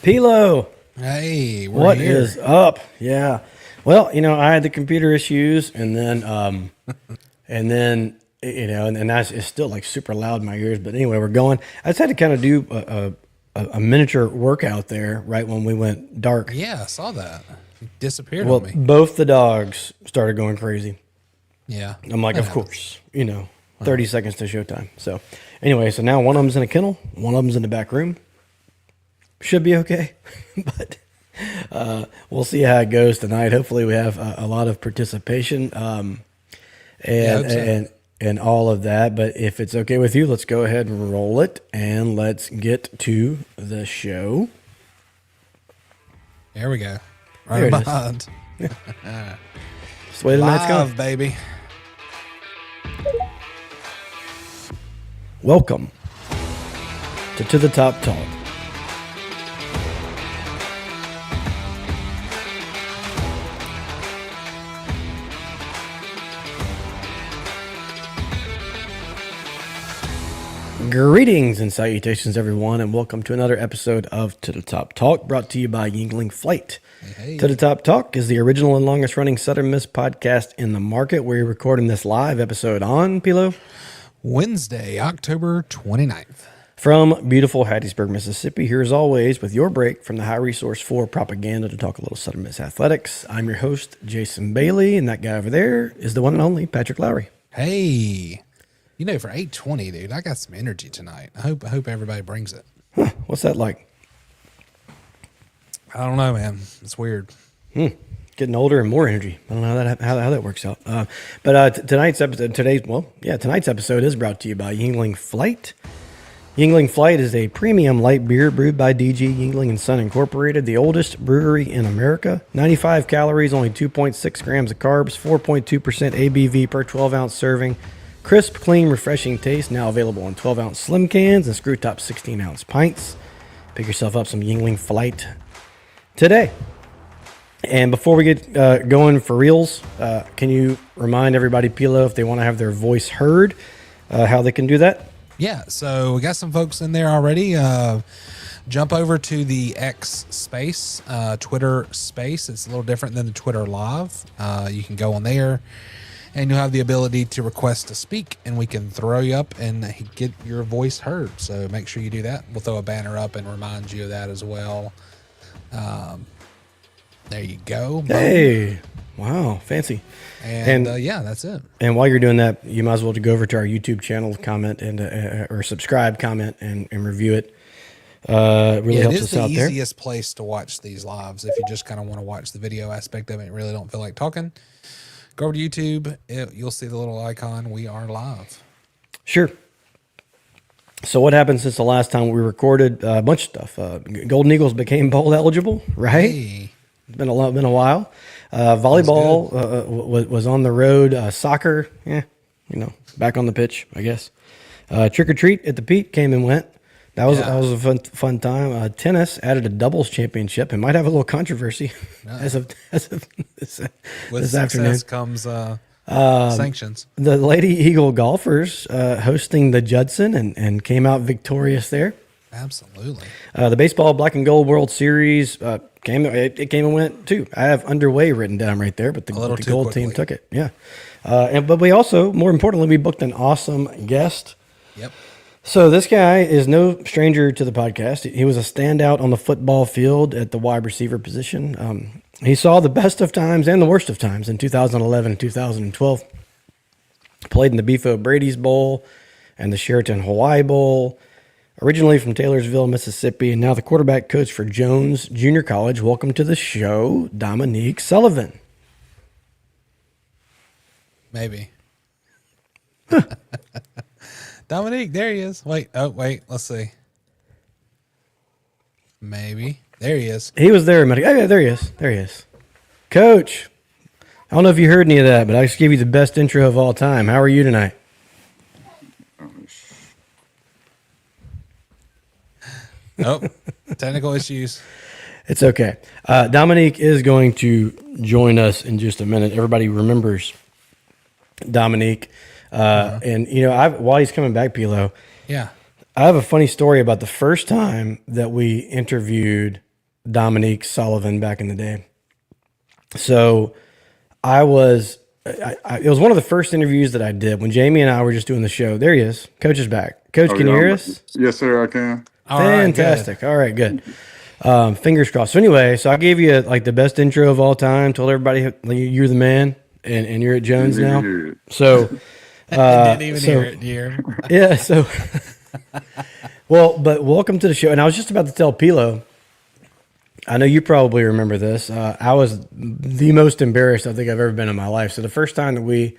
PLo. Hey, what is up? Yeah. Well, I had the computer issues, and then, and it's still like super loud in my ears. But anyway, we're going. I just had to kind of do a miniature workout there right when we went dark. Yeah, I saw that. It disappeared on me. Both the dogs started going crazy. Yeah. I'm like, of course, 30 seconds to showtime. So anyway, so now one of them's in a kennel, one of them's in the back room. Should be okay, but we'll see how it goes tonight. Hopefully we have a lot of participation and all of that. But if it's okay with you, let's go ahead and roll it, and let's get to the show. There we go. Right behind. Just the way the night's going, baby. Welcome to the Top Talk. Greetings and salutations, everyone, and welcome to another episode of To the Top Talk, brought to you by Yingling Flight. Hey. To the Top Talk is the original and longest-running Southern Miss podcast in the market. We're recording this live episode on, PLo? Wednesday, October 29th. From beautiful Hattiesburg, Mississippi, here as always with your break from the High Resource 4 propaganda to talk a little Southern Miss athletics. I'm your host, Jason Bailey, and that guy over there is the one and only Patrick Lowry. Hey. For 8:20, dude, I got some energy tonight. I hope everybody brings it. Huh, what's that like? I don't know, man. It's weird. Getting older and more energy. I don't know how that works out. But tonight's episode is brought to you by Yingling Flight. Yingling Flight is a premium light beer brewed by DG Yingling & Son Incorporated, the oldest brewery in America. 95 calories, only 2.6 grams of carbs, 4.2% ABV per 12-ounce serving. Crisp, clean, refreshing taste, now available in 12-ounce slim cans and screw-top 16-ounce pints. Pick yourself up some Yingling Flight today. And before we get going for reals, can you remind everybody, PLo, if they want to have their voice heard, how they can do that? Yeah, so we got some folks in there already. Jump over to the X space, Twitter space. It's a little different than the Twitter live. You can go on there and you'll have the ability to request to speak, and we can throw you up and get your voice heard. So make sure you do that. We'll throw a banner up and remind you of that as well. There you go. Hey, wow, fancy. And yeah, that's it. And while you're doing that, you might as well go over to our YouTube channel, comment, and or subscribe, comment, and review it. Really helps us out there. It is the easiest place to watch these lives if you just kind of want to watch the video aspect of it and really don't feel like talking. Go over to YouTube. You'll see the little icon. We are live. Sure. So what happened since the last time we recorded? A bunch of stuff. Golden Eagles became bowl eligible, right? Hey. It's been a while. Volleyball was on the road. Soccer, back on the pitch, I guess. Trick or treat at the Pete came and went. That was a fun time. Tennis added a doubles championship and might have a little controversy as of this afternoon. Comes sanctions. The Lady Eagle golfers hosting the Judson and came out victorious there. Absolutely. The baseball black and gold World Series came and went too. I have underway written down right there, but the gold team took it. Yeah. But we also, more importantly, we booked an awesome guest. Yep. So this guy is no stranger to the podcast. He was a standout on the football field at the wide receiver position. He saw the best of times and the worst of times in 2011 and 2012. Played in the Beef O'Brady's Bowl and the Sheraton Hawaii Bowl. Originally from Taylorsville, Mississippi, and now the quarterback coach for Jones Junior College. Welcome to the show, Dominque Sullivan. Maybe. Dominque, there he is. Wait, let's see. Maybe. There he is. He was there. Oh, yeah, there he is. There he is. Coach, I don't know if you heard any of that, but I just gave you the best intro of all time. How are you tonight? Oh, technical issues. It's okay. Dominque is going to join us in just a minute. Everybody remembers Dominque. And, while he's coming back, PLo, yeah, I have a funny story about the first time that we interviewed Dominque Sullivan back in the day. So it was one of the first interviews that I did when Jamie and I were just doing the show. There he is. Coach is back. Coach, can you hear us? Yes, sir, I can. Fantastic. All right, good. Fingers crossed. So anyway, I gave you like the best intro of all time. Told everybody you're the man, and you're at Jones now. So didn't even hear it, dear. Yeah. So, but welcome to the show. And I was just about to tell PLo. I know you probably remember this. I was the most embarrassed I think I've ever been in my life. So the first time that we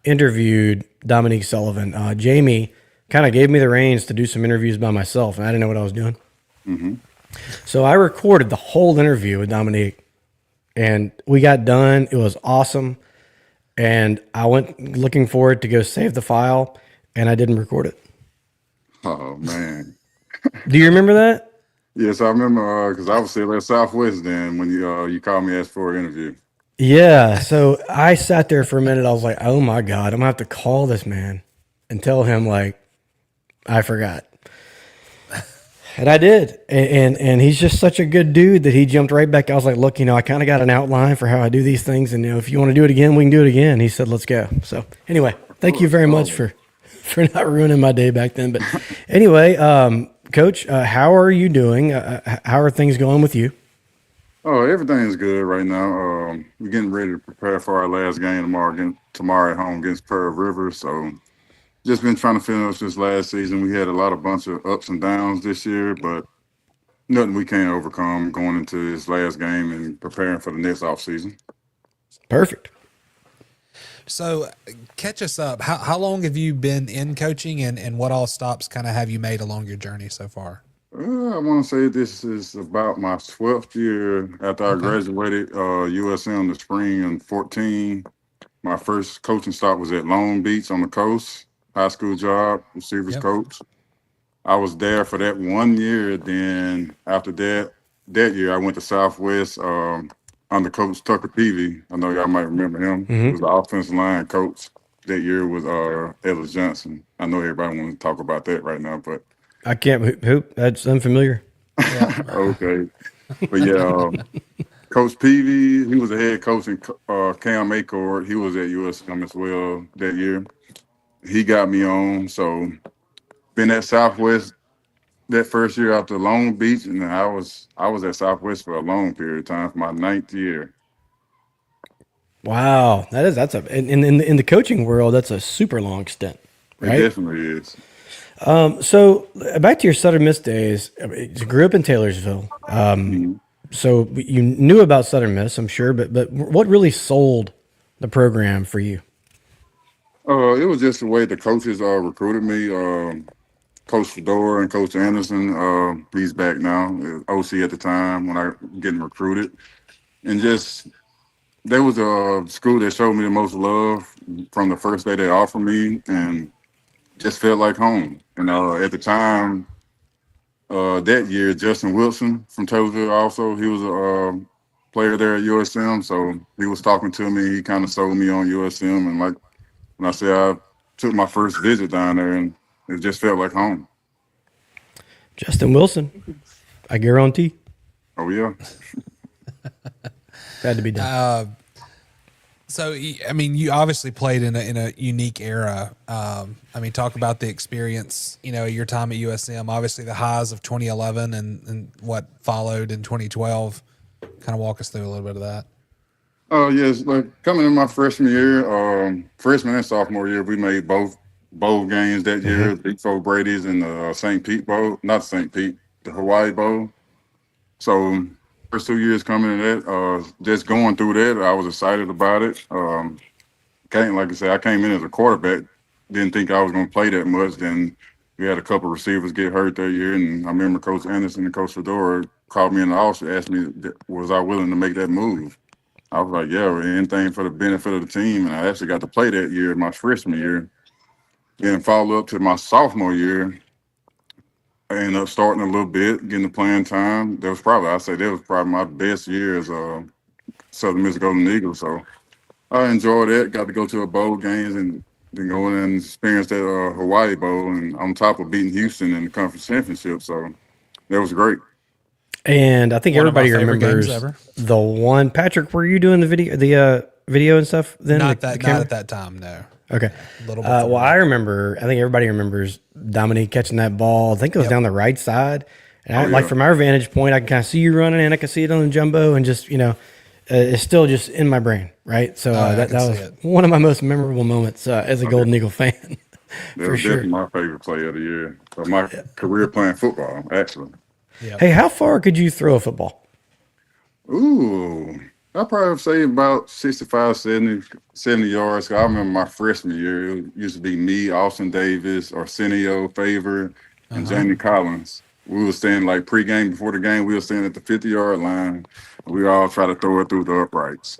interviewed Dominque Sullivan, Jamie kind of gave me the reins to do some interviews by myself, and I didn't know what I was doing. Mm-hmm. So I recorded the whole interview with Dominque, and we got done. It was awesome, and I went looking for it to go save the file, and I didn't record it. Oh, man. Do you remember that? Yes, I remember because I was still at Southwest then when you called me asked for an interview. Yeah, so I sat there for a minute. I was like, oh, my God, I'm going to have to call this man and tell him, I forgot. And I did. And he's just such a good dude that he jumped right back. I was like, look, I kind of got an outline for how I do these things. And if you want to do it again, we can do it again. He said, let's go. So anyway, thank you very much for not ruining my day back then. But anyway, Coach, how are you doing? How are things going with you? Oh, everything's good right now. We're getting ready to prepare for our last game tomorrow at home against Pearl River. So just been trying to finish this last season. We had a bunch of ups and downs this year, but nothing we can't overcome going into this last game and preparing for the next off season. Perfect. So catch us up. How long have you been in coaching, and what all stops kind of have you made along your journey so far? I want to say this is about my 12th year after I graduated USM in the spring in 2014. My first coaching stop was at Long Beach on the coast, high school job, receivers coach. I was there for that 1 year. Then after that year, I went to Southwest, under Coach Tucker Peavy. I know y'all might remember him. He was the offensive line coach that year was Ellis Johnson. I know everybody wants to talk about that right now, but I can't. Who? That's unfamiliar. Yeah. okay. But yeah, Coach Peavy, he was the head coach, and Cam Acord, he was at USM as well that year. He got me on, so been at Southwest that first year after Long Beach, and I was at Southwest for a long period of time, for my 9th year. Wow, that's a in the coaching world, that's a super long stint, It right? definitely is. So back to your Southern Miss days. You grew up in Taylorsville. Mhm. So you knew about Southern Miss, I'm sure, but what really sold the program for you? It was just the way the coaches recruited me. Coach Fedora and Coach Anderson, he's back now, OC at the time when I getting recruited. And just, they was a school that showed me the most love from the first day they offered me, and just felt like home. And at the time, that year, Justin Wilson from Taylorsville also, he was a player there at USM. So he was talking to me. He kind of sold me on USM. And like when I said I took my first visit down there, and it just felt like home. Justin Wilson, I guarantee, Oh, yeah. had to be done. So, I mean, you obviously played in a unique era. I mean, talk about the experience, your time at USM, obviously the highs of 2011 and what followed in 2012. Kind of walk us through a little bit of that. Oh, yes. Like coming in my freshman year, freshman and sophomore year, we made both bowl games that year, Big Four Brady's and the St. Pete Bowl, not St. Pete, the Hawaii Bowl. So first 2 years coming in that, just going through that, I was excited about it. Like I said, I came in as a quarterback, didn't think I was going to play that much. Then we had a couple of receivers get hurt that year, and I remember Coach Anderson and Coach Fedora called me in the office, asked me, was I willing to make that move? I was like, yeah, anything for the benefit of the team. And I actually got to play that year, my freshman year. Then follow up to my sophomore year, I ended up starting a little bit, getting the playing time. I'd say that was probably my best year as a Southern Miss Golden Eagle. So I enjoyed it. Got to go to a bowl games and then go in and experience that Hawaii Bowl, and on top of beating Houston in the conference championship. So that was great. And I think One of my everybody favorite games remembers ever. the one. Patrick, were you doing the video and stuff then? Not The not camera? at that time, no. Okay. A little bit. Well, I remember. I think everybody remembers Dominque catching that ball. I think it was down the right side. And like yeah. from our vantage point, I can kind of see you running, and I can see it on the jumbo, and just it's still just in my brain, right? So I that can see was it. one of my most memorable moments as a Golden Eagle fan, That for was sure. definitely my favorite play of the year. Of my career playing football, actually. Yeah. Hey, how far could you throw a football? Ooh, I probably say about 65, 70 yards. I remember my freshman year, it used to be me, Austin Davis, Arsenio Favor, and Jamie Collins. We were standing like pregame before the game. We were standing at the 50-yard line. We all try to throw it through the uprights.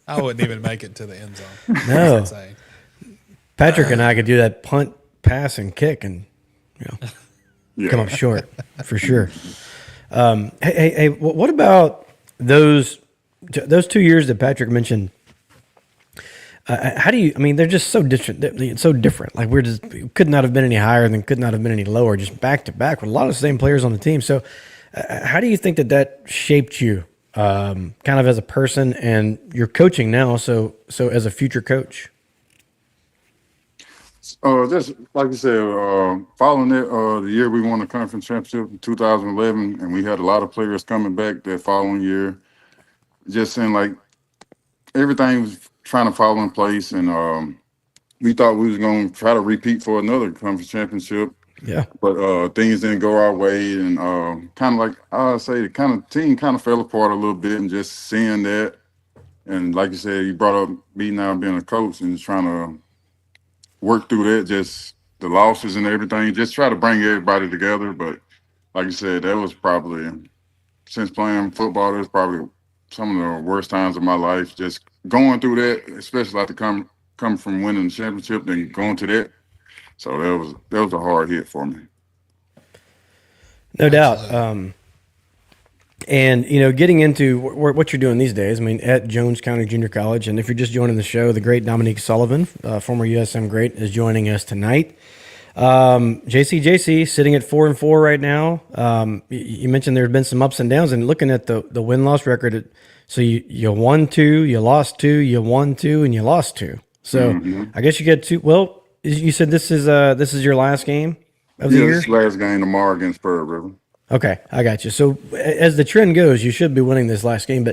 I wouldn't even make it to the end zone. No. That's insane. Patrick and I could do that punt, pass, and kick, and Yeah. come up short for sure. Hey, what about those 2 years that Patrick mentioned? How do you? I mean, they're just so different. It's so different. Like could not have been any higher than could not have been any lower. Just back to back with a lot of the same players on the team. So, how do you think that shaped you, kind of as a person, and you're coaching now? So as a future coach. Just like you said, following that, the year we won the conference championship in 2011, and we had a lot of players coming back that following year. Just saying, like, everything was trying to fall in place, and we thought we was going to try to repeat for another conference championship. Yeah. But things didn't go our way, and kind of like I say, the kind of team kind of fell apart a little bit, and just seeing that, and like you said, you brought up me now being a coach and trying to work through that, just the losses and everything, just try to bring everybody together. But like you said, that was probably, since playing football, that's probably some of the worst times of my life. Just going through that, especially like to come from winning the championship and going to that. So that was a hard hit for me. No doubt. And getting into what you're doing these days. I mean, at Jones County Junior College, and if you're just joining the show, the great Dominique Sullivan, former USM great, is joining us tonight. JC sitting at 4-4 right now. You mentioned there's been some ups and downs, and looking at the win loss record. So you won 2, you lost 2, you won 2, and you lost 2. So I guess you get 2. Well, you said this is your last game of the year. This last game tomorrow against Pearl River. Okay, I got you. So as the trend goes, you should be winning this last game.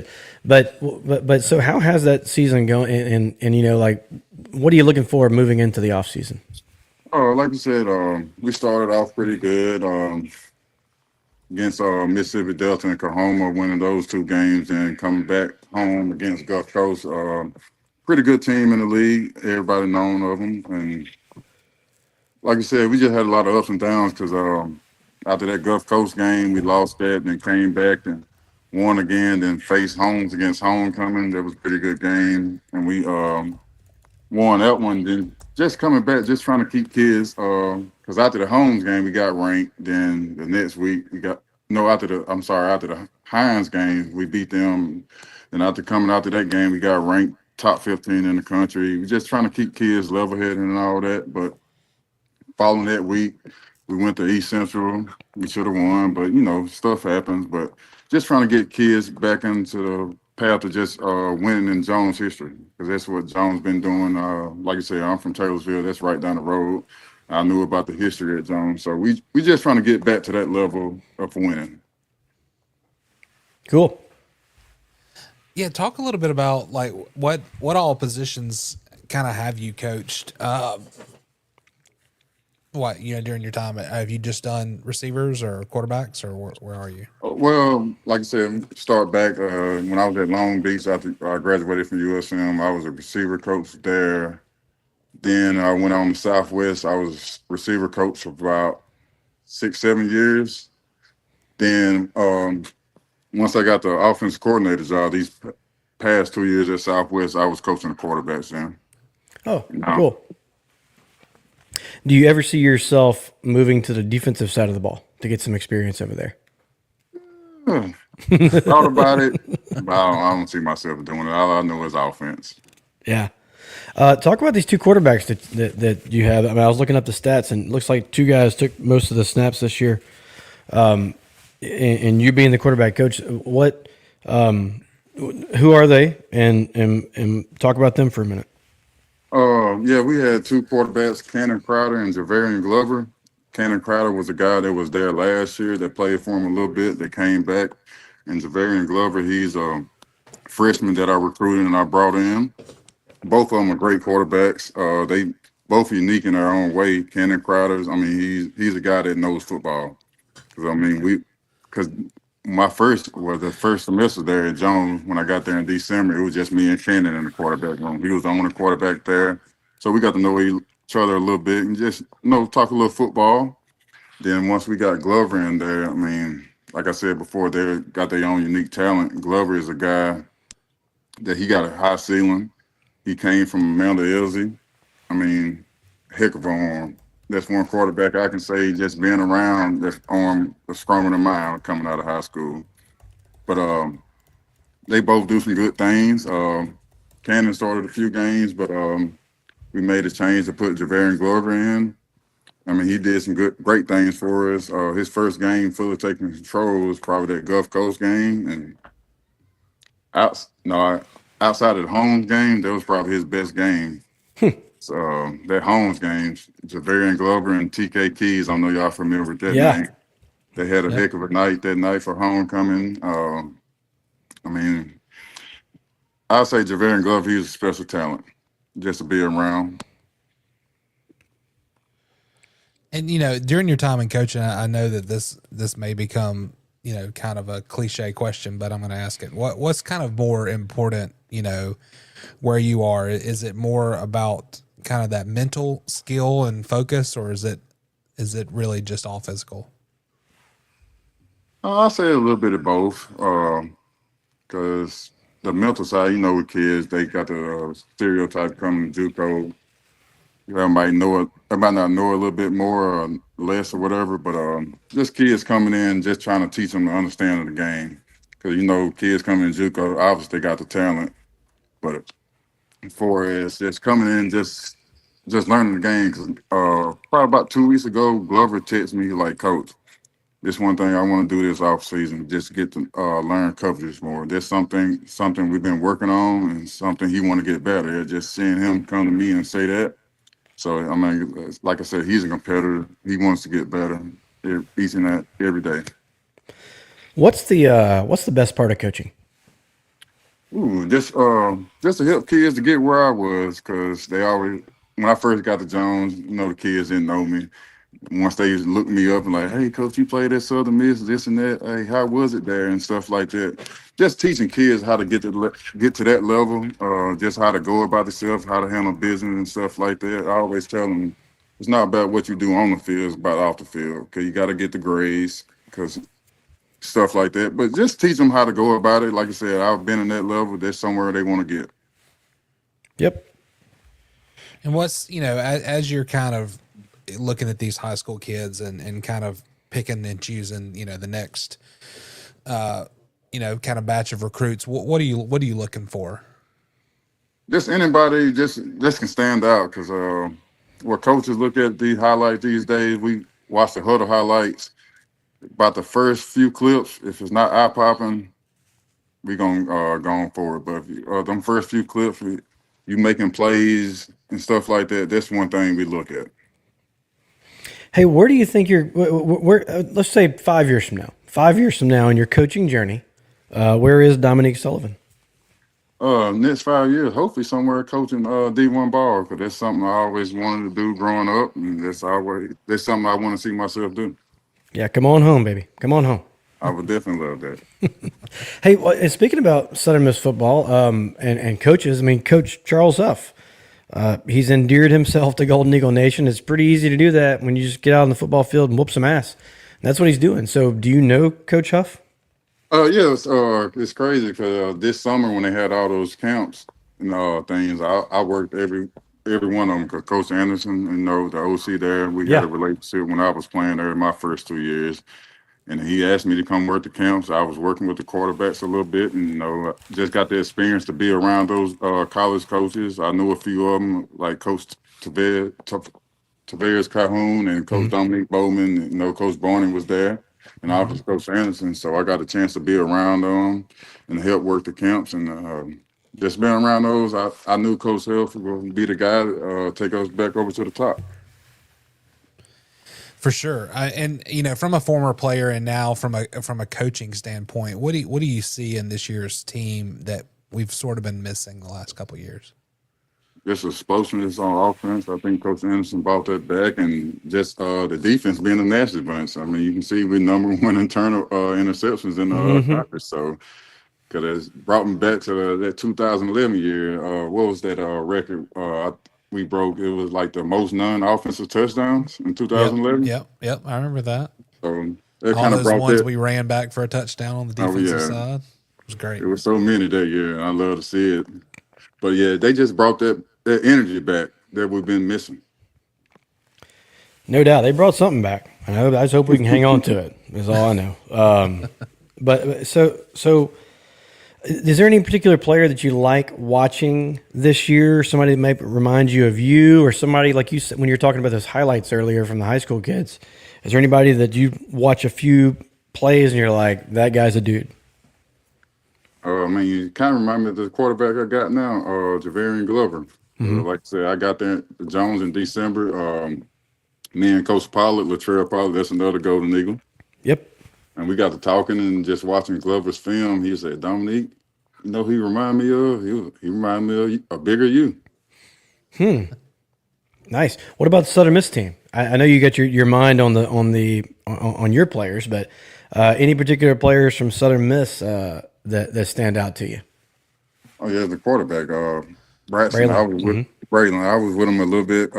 But so how has that season going? And like, what are you looking for moving into the off season? Like you said, we started off pretty good against Mississippi Delta and Oklahoma, winning those 2 games, and coming back home against Gulf Coast. Pretty good team in the league. Everybody known of them, and like I said, we just had a lot of ups and downs because after that Gulf Coast game, we lost that, then came back and won again, then faced Holmes against Homecoming. That was a pretty good game, and we won that one. Then just coming back, just trying to keep kids, because after the Holmes game, we got ranked. Then the next week, after the Hines game, we beat them. And after that game, we got ranked top 15 in the country. We're just trying to keep kids level-headed and all that. But following that week, we went to East Central. We should have won, but, stuff happens. But just trying to get kids back into the path of just winning in Jones history, because that's what Jones been doing. Like I said, I'm from Taylorsville. That's right down the road. I knew about the history at Jones. So we just trying to get back to that level of winning. Cool. Yeah, talk a little bit about like what all positions kind of have you coached? During your time, have you just done receivers or quarterbacks, or where are you? Well, like I said, start back when I was at Long Beach after I graduated from USM. I was a receiver coach there. Then I went on to Southwest. I was receiver coach for about 6-7 years. Then once I got the offensive coordinator job, these past 2 years at Southwest, I was coaching the quarterbacks then. Oh, cool. Do you ever see yourself moving to the defensive side of the ball to get some experience over there? Thought about it, but I don't see myself doing it. All I know is offense. Yeah. Talk about these 2 quarterbacks that you have. I mean, I was looking up the stats, and it looks like 2 guys took most of the snaps this year. And you being the quarterback coach, who are they? And talk about them for a minute. Yeah, we had 2 quarterbacks, Cannon Crowder and Javarian Glover. Cannon Crowder was a guy that was there last year that played for him a little bit, that came back. And Javarian Glover, he's a freshman that I recruited and I brought in. Both of them are great quarterbacks. They both unique in their own way. Cannon Crowder's, he's a guy that knows football. Because the first semester there at Jones, when I got there in December, it was just me and Cannon in the quarterback room. He was the only quarterback there. So we got to know each other a little bit and just, talk a little football. Then once we got Glover in there, like I said before, they got their own unique talent. Glover is a guy that he got a high ceiling. He came from Amanda Ilsey. Heck of an arm. That's one quarterback I can say just being around, that arm was stronger than mine coming out of high school. But they both do some good things. Cannon started a few games, but we made a change to put Javarian Glover in. He did some great things for us. His first game fully taking control was probably that Gulf Coast game. And outside of the Holmes game, that was probably his best game. So that Holmes game, Javarian Glover and TK Keys, I know y'all familiar with that name. They had a heck of a night that night for homecoming. I'll say Javarian Glover, he's a special talent just to be around. And, during your time in coaching, I know that this may become, kind of a cliche question, but I'm going to ask it. What's kind of more important, where you are? Is it more about kind of that mental skill and focus, or is it really just all physical? I'll say a little bit of both, because the mental side, with kids, they got the stereotype coming to JUCO. I might not know a little bit more or less or whatever, but just kids coming in, just trying to teach them the understanding of the game. because kids coming in JUCO, obviously they got the talent, but as far as just coming in, just learning the game. Cause probably about 2 weeks ago, Glover texted me like, "Coach, this one thing I want to do this off season, just get to learn coverages more. There's something we've been working on, and something he want to get better at. Just seeing him come to me and say that. So I mean, like I said, he's a competitor. He wants to get better each and every day. What's the best part of coaching? Ooh, just to help kids to get where I was, because they always when I first got to Jones, the kids didn't know me. Once they looked me up and like, hey, coach, you played at Southern Miss, this and that. Hey, how was it there and stuff like that. Just teaching kids how to get to that level, just how to go about themselves, how to handle business and stuff like that. I always tell them it's not about what you do on the field, it's about off the field. Okay, you got to get the grades, because stuff like that. But just teach them how to go about it. Like I said, I've been in that level. There's somewhere they want to get. Yep. And what's, as you're kind of looking at these high school kids and kind of picking and choosing, the next, kind of batch of recruits, what are you looking for? Just anybody just can stand out, because what coaches look at the highlights these days, we watch the huddle highlights. About the first few clips, if it's not eye popping, we gonna go on forward. But if them first few clips, you making plays and stuff like that, that's one thing we look at. Hey, where do you think where let's say 5 years from now, 5 years from now in your coaching journey, where is Dominque Sullivan? Next 5 years, hopefully somewhere coaching D1 ball, because that's something I always wanted to do growing up, and that's something I want to see myself do. Yeah, come on home, baby. Come on home. I would definitely love that. Hey, and speaking about Southern Miss football and coaches, I mean, Coach Charles Huff, he's endeared himself to Golden Eagle Nation. It's pretty easy to do that when you just get out on the football field and whoop some ass. And that's what he's doing. So, do you know Coach Huff? Yeah, it's crazy, because this summer when they had all those camps and things, I worked every one of them, because Coach Anderson, the OC there, we had Yeah. a relationship when I was playing there in my first 2 years. And he asked me to come work the camps. I was working with the quarterbacks a little bit, and just got the experience to be around those college coaches. I knew a few of them, like Coach Tavares Calhoun and Coach Dominique Bowman. Coach Barney was there, and obviously Coach Anderson. So I got a chance to be around them and help work the camps. And just being around those, I knew Coach Huff would be the guy to take us back over to the top. For sure. And from a former player and now from a coaching standpoint, what do you see in this year's team that we've sort of been missing the last couple of years? Just explosiveness on offense. I think Coach Anderson brought that back, and just the defense being a nasty bunch. I mean, you can see we're number one in interceptions in the conference. So, because it brought me back to that 2011 year. What was that record we broke? It was like the most non-offensive touchdowns in 2011. Yep. I remember that. So that All kind of those brought ones that. we ran back for a touchdown on the defensive side. It was great. It was so many that year. I love to see it. But yeah, they just brought that energy back that we've been missing. No doubt. They brought something back. I just hope we can hang on to it, is all I know. But so is there any particular player that you like watching this year? Somebody that might remind you of you, or somebody like you said when you're talking about those highlights earlier from the high school kids? Is there anybody that you watch a few plays and you're like, that guy's a dude? I mean, you kind of remind me of the quarterback I got now, Javarian Glover. Like I said, I got there at Jones in December. Me and Coach Pollard, Latrell Pollard, that's another Golden Eagle. Yep. And we got to talking and just watching Glover's film. He said, Dominique, he remind me of? He remind me of a bigger you. Nice. What about the Southern Miss team? I know you got your mind on your players, but any particular players from Southern Miss that stand out to you? Oh yeah, the quarterback, Braxton. Braylon. I was with Braylon. I was with him a little bit.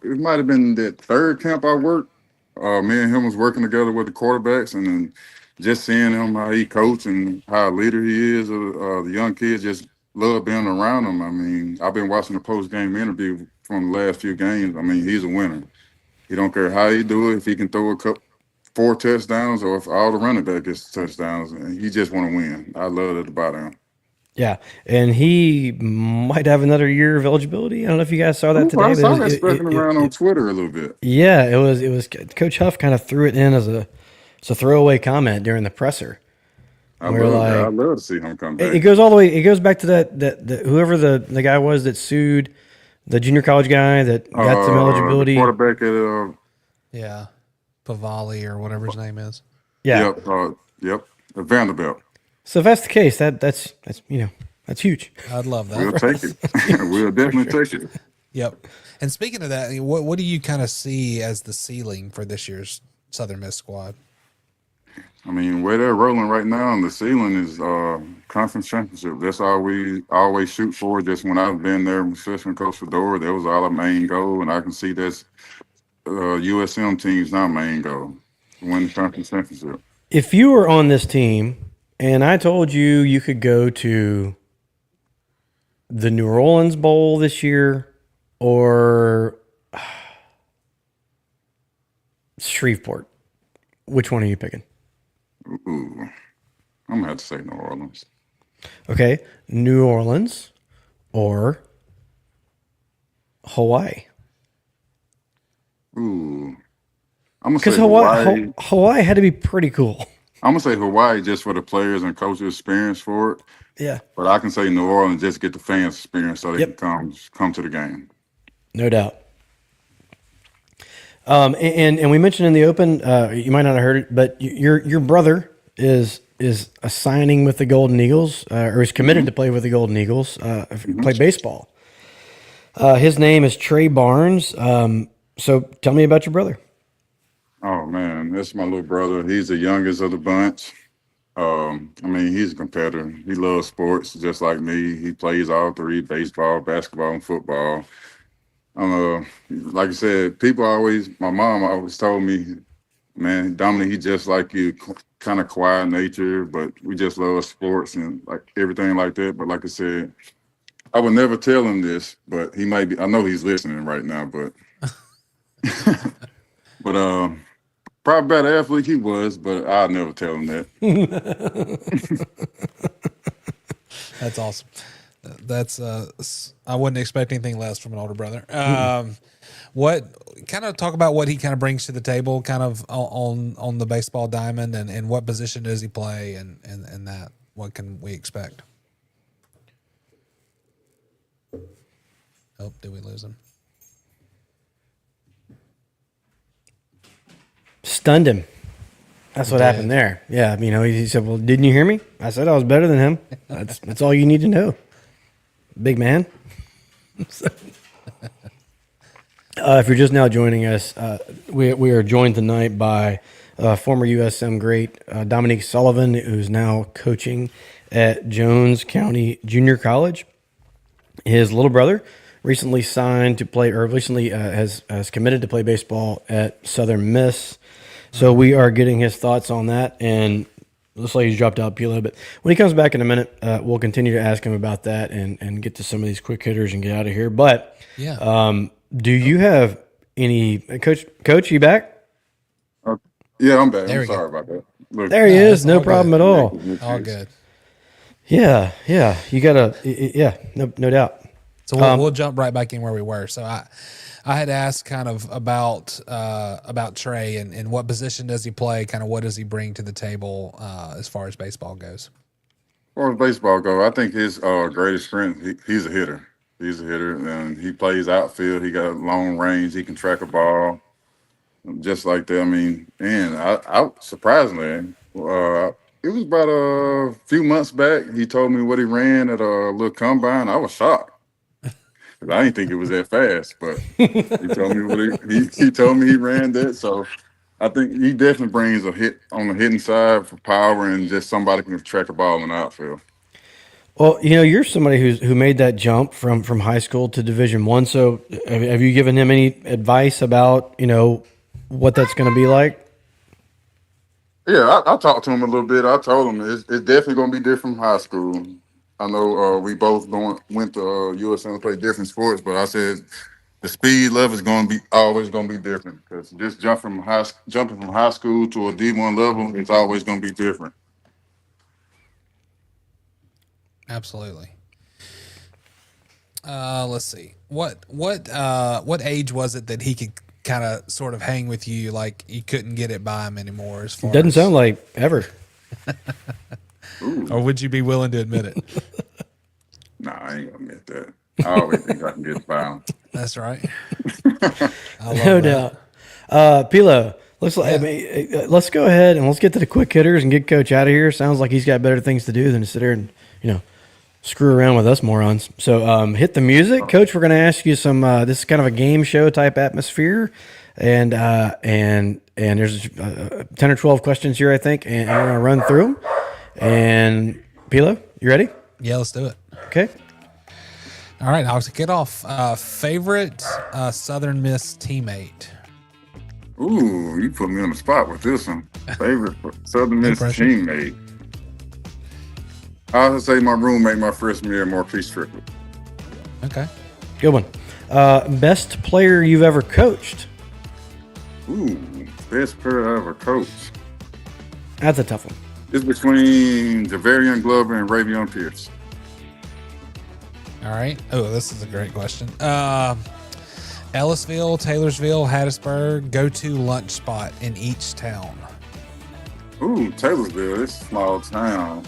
It might have been that third camp I worked. Me and him was working together with the quarterbacks, and then just seeing him how he coached and how a leader he is. The young kids just love being around him. I mean, I've been watching the post game interview from the last few games. I mean, he's a winner. He don't care how he do it. If he can throw 4 touchdowns or if all the running back gets touchdowns. And he just want to win. I love that about him. Yeah, and he might have another year of eligibility. I don't know if you guys saw that today. I But saw that specking around on Twitter a little bit. yeah, it was Coach Huff kind of threw it in as a throwaway comment during the presser. I Where love like to see him come it back. goes all the way. It goes back to that whoever the guy was that sued the junior college guy that got some The eligibility. quarterback at Yeah, Pavali or whatever his name is. Yeah. yep, Vanderbilt. So if that's the case, that's that's huge. I'd love We'll that. take it. We'll definitely take it. Yep. And speaking of that, what do you kind of see as the ceiling for this year's Southern Miss squad? I mean, where they're rolling right now on the ceiling is conference championship. That's all we always shoot for. Just when I've been there, especially with Coach Fedora, that was our main goal, and I can see that's USM team's not main goal, win the conference championship. If you were on this team and I told you you could go to the New Orleans Bowl this year or Shreveport, which one are you picking? Ooh, I'm gonna have to say New Orleans. Okay, New Orleans or Hawaii? Ooh, I'm gonna Because say Hawaii, Hawaii. Hawaii had to be pretty cool. I'm gonna say Hawaii just for the players and coaches' experience for it. Yeah, But I can say New Orleans just to get the fans' experience so they Yep. can come to the game. no doubt. And we mentioned in the open, you might not have heard it, but your brother is signing with the Golden Eagles, or is committed to play with the Golden Eagles, play baseball. His name is Trey Barnes. So tell me about your brother. Oh man, that's my little brother. He's the youngest of the bunch. I mean, he's a competitor. He loves sports just like me. He plays all three: baseball, basketball, and football. Like I said, my mom always told me, man, Dominique, he just like you, kind of quiet nature, but we just love sports and like everything like that. But like I said, I would never tell him this, but he might be. I know he's listening right now, but but probably better athlete he was, but I'll never tell him that. That's awesome. That's I wouldn't expect anything less from an older brother. What kind of talk about what he kind of brings to the table, kind of on the baseball diamond, and what position does he play, and that what can we expect? Oh, did we lose him? Stunned him. That's what happened there. Yeah, he said, "Well, didn't you hear me?" I said I was better than him. That's all you need to know, big man. If you're just now joining us, we are joined tonight by former USM great Dominque Sullivan, who's now coaching at Jones County Junior College. His little brother recently signed to play, or recently has committed to play baseball at Southern Miss. So we are getting his thoughts on that, and looks like he's dropped out PLo. But when he comes back in a minute, we'll continue to ask him about that and get to some of these quick hitters and get out of here. But do you have any Coach? You back? Yeah, I'm back. There I'm we sorry about that. Look, There he is. No all problem good. at all. All good. Yeah. You gotta. Yeah. No doubt. So we'll jump right back in where we were. So I had asked kind of about Trey and what position does he play, kind of what does he bring to the table as far as baseball goes. as far as baseball go, I think his greatest strength, he's a hitter. He's a hitter, and he plays outfield. He got long range. He can track a ball, just like that. I mean, and I surprisingly, it was about a few months back. He told me what he ran at a little combine. I was shocked. I didn't think it was that fast, but he told me he told me he ran that. So I think he definitely brings a hit on the hitting side for power and just somebody can track a ball in the outfield. Well, you're somebody who made that jump from high school to Division I. So have you given him any advice about what that's going to be like? Yeah, I talked to him a little bit. I told him it's definitely going to be different from high school. I know we both went to USM to play different sports, but I said the speed level is going to be always going to be different because just jumping from high school to a D1 level is always going to be different. Absolutely. Let's see. What age was it that he could kind of sort of hang with you, like you couldn't get it by him anymore? As far Doesn't as, sound like ever. or would you be willing to admit it? Nah, I ain't going to admit that. I always think I can get by him. That's right. No doubt. PLo, looks like, I mean, let's go ahead and let's get to the quick hitters and get Coach out of here. Sounds like he's got better things to do than to sit there and, screw around with us morons. So hit the music. Coach, we're going to ask you some, this is kind of a game show type atmosphere. And there's 10 or 12 questions here, I think, and we're going to run through them. And PLo, you ready? Yeah, let's do it. Okay. All right, I'll kick it off. Favorite Southern Miss teammate? Ooh, you put me on the spot with this one. Favorite Southern Miss teammate. I would say my roommate my freshman year, Marquise Strickland. Okay. Good one. Best player you've ever coached? Ooh, best player I ever coached. That's a tough one. It's between Javarian Glover and Ravion Pierce. All right. Oh, this is a great question. Ellisville, Taylorsville, Hattiesburg, go-to lunch spot in each town. Ooh, Taylorsville, it's a small town.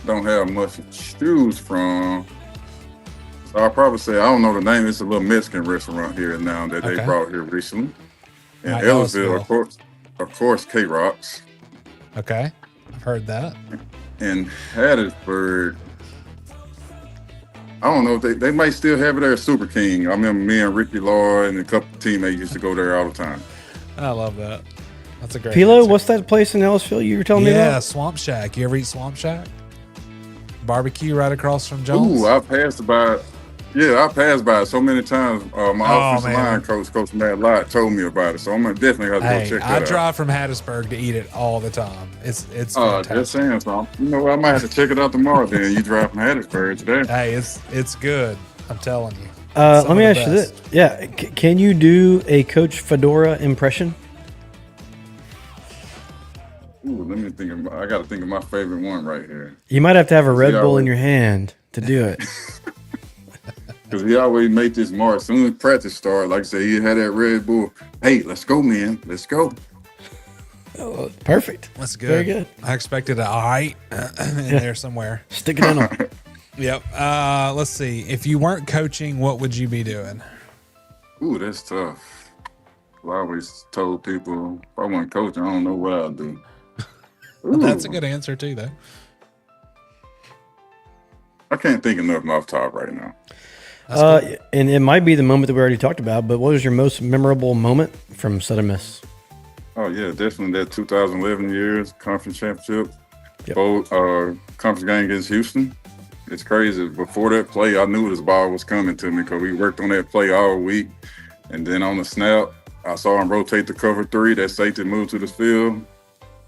Don't have much to choose from. So I'll probably say, I don't know the name. It's a little Mexican restaurant here now that they brought here recently. And Right, Ellisville, of course, K-Rocks. Okay. I've heard that. And Hattiesburg, I don't know if they might still have it there at Super King. I remember me and Ricky Lloyd and a couple of teammates used to go there all the time. I love that. That's a great PLo, answer. what's that place in Ellisville you were telling me about? Yeah, Swamp Shack. You ever eat Swamp Shack? Barbecue right across from Jones. Ooh, I passed by it so many times. My offensive line coach, Coach Matt Lott, told me about it. So I'm gonna definitely have to go check that out. I drive from Hattiesburg to eat it all the time. It's fantastic. Just saying something. I might have to check it out tomorrow. Then you drive from Hattiesburg today. Hey, it's good. I'm telling you. Let me ask you this. Yeah, can you do a Coach Fedora impression? Ooh, let me think. I got to think of my favorite one right here. You might have to have a Red Bull in your hand to do it. Because he always made this mark. As soon as practice started, like I said, he had that Red Bull. Hey, let's go, man. Let's go. Oh, perfect. That's good. Very good. I expected a all right in there somewhere. Stick it in them. Yep. Let's see. If you weren't coaching, what would you be doing? Ooh, that's tough. Well, I always told people if I wasn't coaching, I don't know what I'd do. That's a good answer too, though. I can't think of nothing off top right now. And it might be the moment that we already talked about, but what was your most memorable moment from Southern Miss? Oh, yeah, definitely that 2011 year's conference championship. Yep. Both conference game against Houston. It's crazy. Before that play, I knew this ball was coming to me because we worked on that play all week. And then on the snap, I saw him rotate the cover three. That safety moved to the field.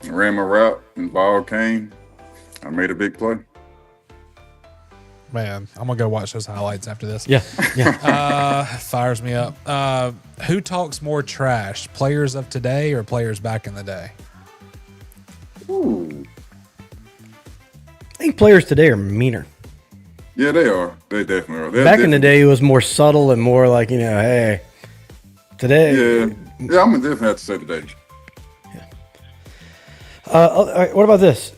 I ran my route, and the ball came. I made a big play. Man, I'm gonna go watch those highlights after this. Yeah. Fires me up. Who talks more trash, players of today or players back in the day? Ooh. I think players today are meaner. Yeah, they are. They definitely are. Back in the day, it was more subtle and more like, hey, today. Yeah, I'm going to definitely have to say today. All right, what about this?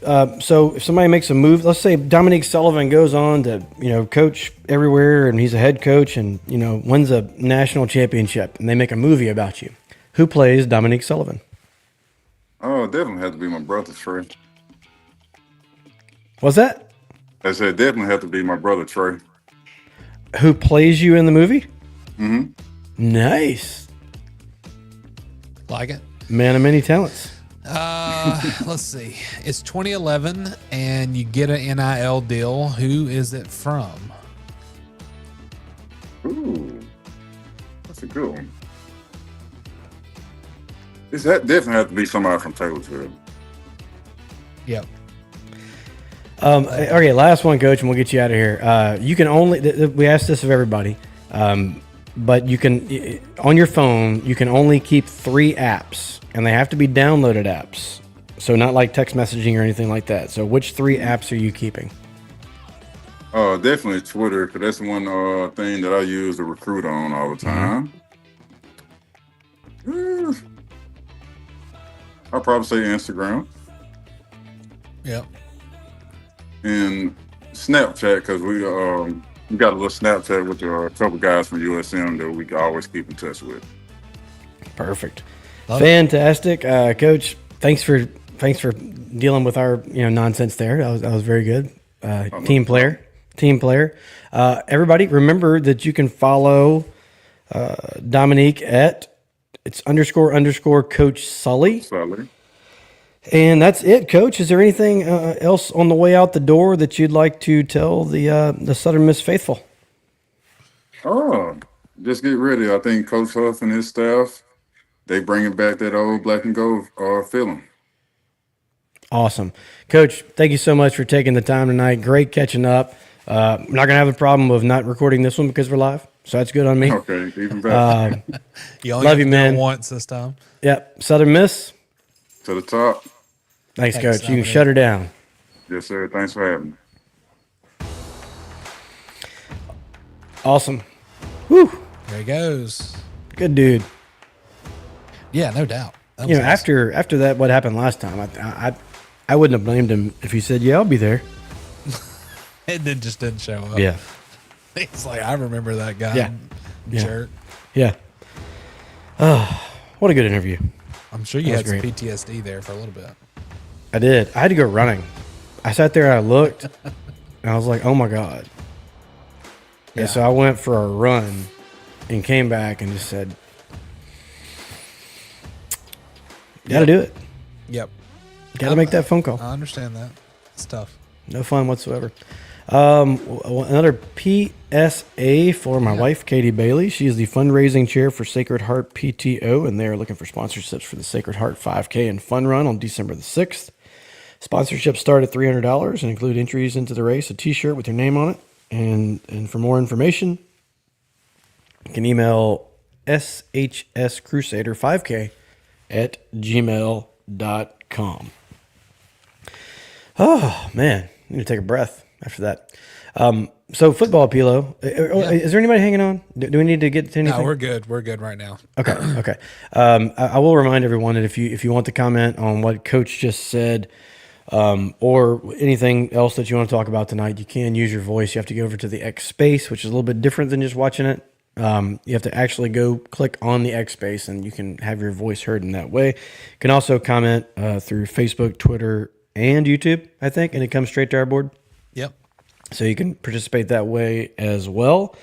So if somebody makes a move, let's say Dominque Sullivan goes on to, coach everywhere and he's a head coach and, wins a national championship and they make a movie about you. Who plays Dominque Sullivan? Oh, it definitely had to be my brother, Trey. What's that? I said definitely have to be my brother, Trey. Who plays you in the movie? Mm-hmm. Nice. Like it? Man of many talents. Let's see. It's 2011 and you get an NIL deal. Who is it from? Ooh, that's a good one. That definitely have to be somebody from Taylorsville. Yep. Okay, last one, Coach, and we'll get you out of here. You can only, we asked this of everybody. but you can on your phone you can only keep 3 apps, and they have to be downloaded apps. So not like text messaging or anything like that. So which 3 apps are you keeping? Definitely Twitter, because that's the one thing that I use to recruit on all the time. I'll probably say Instagram Yep. and Snapchat, because we got a little Snapchat with a couple guys from USM that we can always keep in touch with. Perfect. Love it. Fantastic. Coach, thanks for dealing with our nonsense there. That was very good. Team player. Everybody, remember that you can follow Dominique at it's __ Coach Sully. And that's it, Coach. Is there anything else on the way out the door that you'd like to tell the Southern Miss faithful? Oh, just get ready. I think Coach Huff and his staff, they bringing back that old black and gold feeling. Awesome. Coach, thank you so much for taking the time tonight. Great catching up. I'm not going to have a problem of not recording this one because we're live, so that's good on me. Okay, even better. You only Love have you, to do it man. once this time. Yep. Southern Miss. To the top. Thanks, Thanks, Coach. You can Dominic. shut her down. Yes, sir. Thanks for having me. Awesome. Whew. There he goes. Good dude. Yeah, no doubt. That You was know, awesome. after that, what happened last time, I wouldn't have blamed him if he said, "Yeah, I'll be there." It just didn't show up. Yeah. He's like, I remember that guy. Yeah. Yeah. Jerk. Yeah. Oh, what a good interview. I'm sure you That had was some great. PTSD there for a little bit. I did. I had to go running. I sat there, I looked, and I was like, "Oh my god." Yeah. And so I went for a run and came back and just said, "Got to do it. Yep. Got to make that phone call." I understand that. It's tough. No fun whatsoever. Another PSA for my wife, Katie Bailey. She is the fundraising chair for Sacred Heart PTO, and they are looking for sponsorships for the Sacred Heart 5K and Fun Run on December the 6th. Sponsorships start at $300 and include entries into the race, a T-shirt with your name on it. And for more information, you can email shscrusader5k@gmail.com. Oh, man. I need to take a breath after that. So football, PLo. Is there anybody hanging on? Do we need to get to anything? No, we're good. We're good right now. Okay. Okay. I will remind everyone that if you want to comment on what Coach just said, or anything else that you want to talk about tonight, you can use your voice. You have to go over to the X space, which is a little bit different than just watching it. You have to actually go click on the X space, and you can have your voice heard in that way. You can also comment through Facebook, Twitter, and YouTube, I think, and it comes straight to our board. Yep. So you can participate that way as well.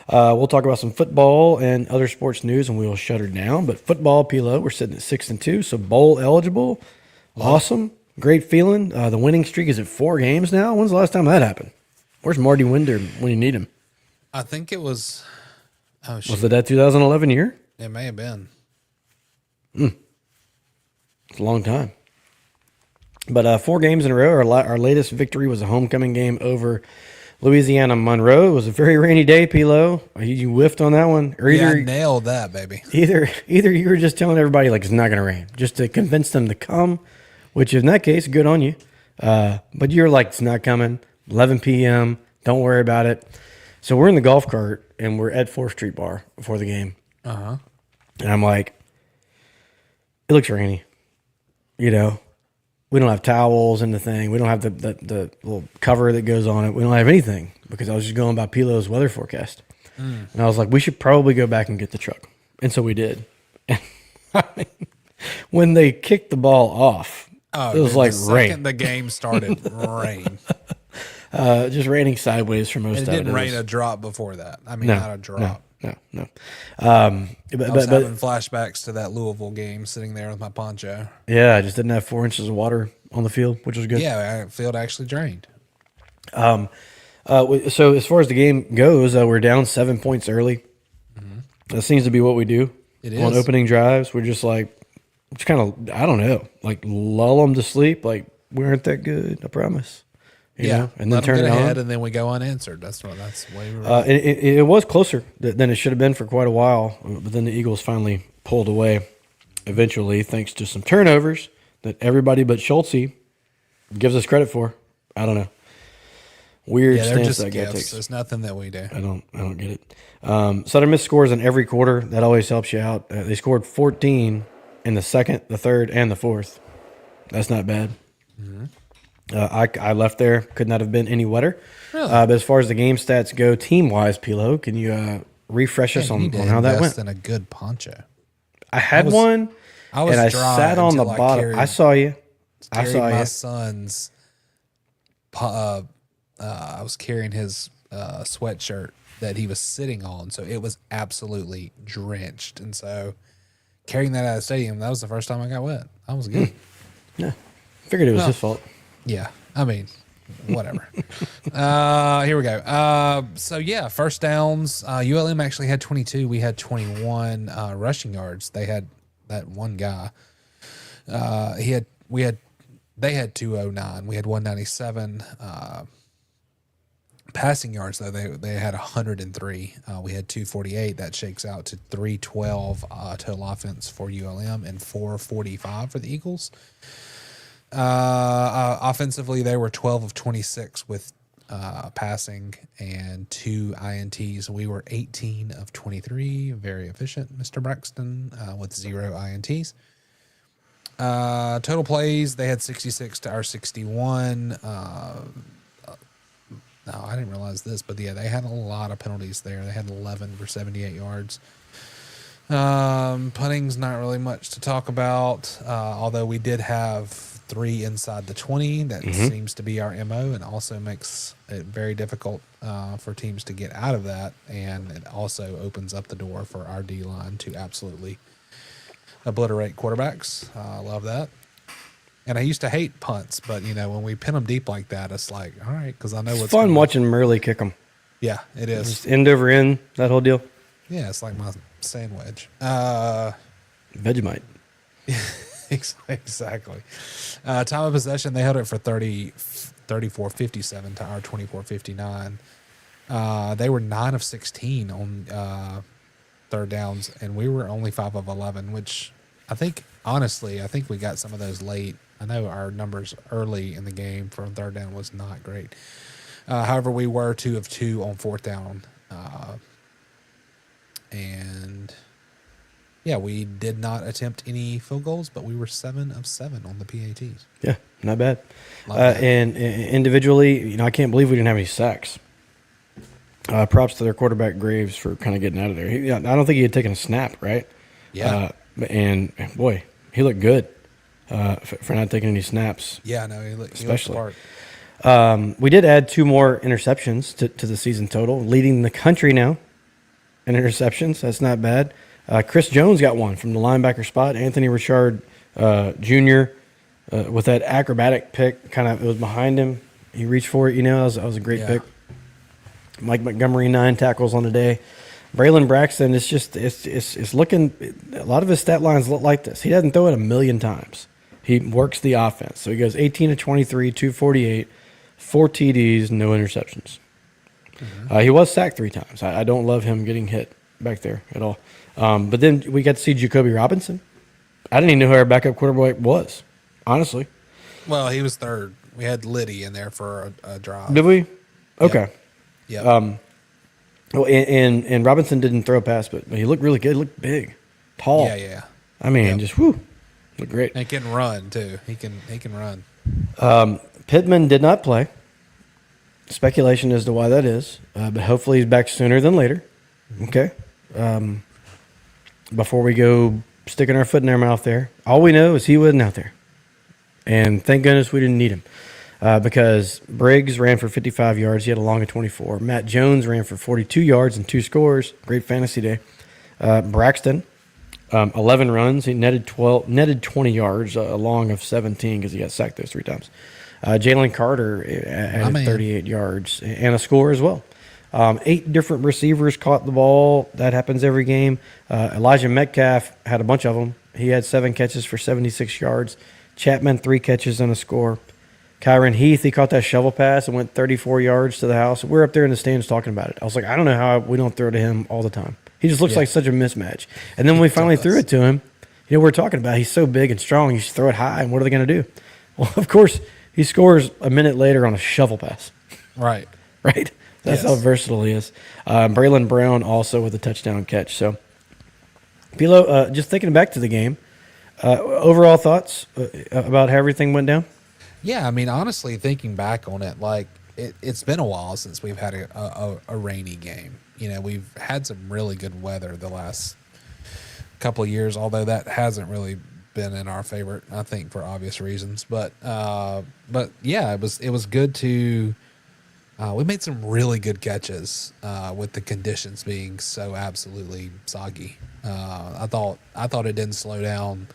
We'll talk about some football and other sports news, and we will shut her down. But football, PLo, we're sitting at 6-2, so bowl eligible. Awesome. Great feeling. The winning streak is at 4 games now. When's the last time that happened? Where's Marty Winder when you need him? I think it was. Oh, shit. Was it that 2011 year? It may have been. It's a long time. But 4 games in a row. Our latest victory was a homecoming game over Louisiana Monroe. It was a very rainy day, PLo. You whiffed on that one. Or Yeah, I nailed that, baby. Either you were just telling everybody like it's not going to rain, just to convince them to come, which in that case, good on you. But you're like, it's not coming. 11 p.m. Don't worry about it. So we're in the golf cart and we're at 4th Street Bar before the game. Uh-huh. And I'm like, it looks rainy. You know, we don't have towels in the thing. We don't have the little cover that goes on it. We don't have anything because I was just going by PLo's weather forecast. And I was like, we should probably go back and get the truck. And so we did. And I mean, when they kicked the ball off, it was like the rain. second the game started, rain. Just raining sideways for most It of it. didn't rain was- a drop before that. I mean, No, not a drop. No. I was But having flashbacks to that Louisville game, sitting there with my poncho. yeah, I just didn't have 4 inches of water on the field, which was good. Yeah, our field actually drained. So as far as the game goes, we're down 7 points early. That seems to be what we do. It On is. opening drives. We're just like, kind of, I don't know, like lull them to sleep. Like, we aren't that good, I promise. you know, and then let 'em turn get it ahead, on. and then we go unanswered. That's the way we roll. It was closer than it should have been for quite a while, but then the Eagles finally pulled away eventually, thanks to some turnovers that everybody but Schultze gives us credit for. I don't know. Weird Yeah, they're stance just that guy gifts. takes. There's nothing that we do. I don't get it. Southern Miss scores in every quarter. That always helps you out. They scored 14 in the second, the third, and the fourth. That's not bad. I left there. Could not have been any wetter. Really? But as far as the game stats go, team-wise, PLo, can you refresh us You on need to how that invest went? in a good poncho. I had was- one, I was and I dry sat on the until I bottom. carried- I saw you. I Carried saw my you. son's. I was carrying his sweatshirt that he was sitting on, so it was absolutely drenched. And so, carrying that out of the stadium, that was the first time I got wet. I was good. Yeah, figured it was Well, his fault. Yeah, I mean, whatever. Here we go. So yeah, first downs. ULM actually had 22. We had 21 rushing yards. They had that one guy. They had 209. We had 197. Passing yards though, they had 103. We had 248. That shakes out to 312 total offense for ULM and 445 for the Eagles. Offensively, they were 12 of 26 with passing and 2 INTs. We were 18 of 23. Very efficient, Mr. Braxton, with 0 INTs. Total plays, they had 66 to our 61. No, I didn't realize this, but yeah, they had a lot of penalties there. They had 11 for 78 yards. Punting's not really much to talk about, although we did have 3 inside the 20. That seems to be our MO, and also makes it very difficult for teams to get out of that. And it also opens up the door for our D line to absolutely obliterate quarterbacks. I love that. And I used to hate punts, but you know, when we pin them deep like that, it's like, all right, because I know It's what's fun coming. watching Murley kick them. Yeah, it is. Just end over end, that whole deal. Yeah, it's like my sandwich. Vegemite. Exactly. Time of possession, they held it for 34-57 to our 24-59. They were 9 of 16 on third downs, and we were only 5 of 11, which I think we got some of those late. I know our numbers early in the game for third down was not great. However, we were 2 of 2 on fourth down. And yeah, we did not attempt any field goals, but we were 7 of 7 on the PATs. Yeah, not bad. Love that. And individually, you know, I can't believe we didn't have any sacks. Props to their quarterback Graves for kind of getting out of there. I don't think he had taken a snap, right? Yeah. And boy, he looked good for not taking any snaps. Yeah, no, he looked Especially. the part. We did add 2 more interceptions to the season total, leading the country now in interceptions. That's not bad. Chris Jones got one from the linebacker spot. Anthony Richard Jr. With that acrobatic pick, it was behind him. He reached for it. You know, that was a great pick. Mike Montgomery 9 tackles on the day. Braylon Braxton, it's looking. A lot of his stat lines look like this. He doesn't throw it a million times. He works the offense. So he goes 18 of 23, 248, 4 TDs, no interceptions. He was sacked 3 times. I don't love him getting hit back there at all. But then we got to see Jacoby Robinson. I didn't even know who our backup quarterback was, honestly. Well, he was third. We had Liddy in there for a drive. Did we? Okay. Yeah. Well, and Robinson didn't throw a pass, but he looked really good. He looked big, tall. Yeah. I mean, just looked great. And he can run too. He can run. Pittman did not play. Speculation as to why that is, but hopefully he's back sooner than later. Okay. Before we go sticking our foot in their mouth there, all we know is he wasn't out there, and thank goodness we didn't need him. Because Briggs ran for 55 yards. He had a long of 24. Matt Jones ran for 42 yards and 2 scores. Great fantasy day. Braxton, 11 runs. He netted 20 yards, a long of 17 because he got sacked those 3 times. Jalen Carter added 38 yards and a score as well. 8 different receivers caught the ball. That happens every game. Elijah Metcalf had a bunch of them. He had 7 catches for 76 yards. Chapman, 3 catches and a score. Kyron Heath, he caught that shovel pass and went 34 yards to the house. We're up there in the stands talking about it. I was like, I don't know how we don't throw to him all the time. He just looks like such a mismatch. And then when we finally threw it to him, we're talking about he's so big and strong. You should throw it high, and what are they going to do? Well, of course, he scores a minute later on a shovel pass. Right. Right? That's how versatile he is. Braylon Brown also with a touchdown catch. So, PLo, just thinking back to the game, overall thoughts about how everything went down? Yeah, I mean, honestly, thinking back on it, like it's been a while since we've had a rainy game. We've had some really good weather the last couple of years, although that hasn't really been in our favor, I think, for obvious reasons. But yeah, it was good to. We made some really good catches with the conditions being so absolutely soggy. I thought it didn't slow down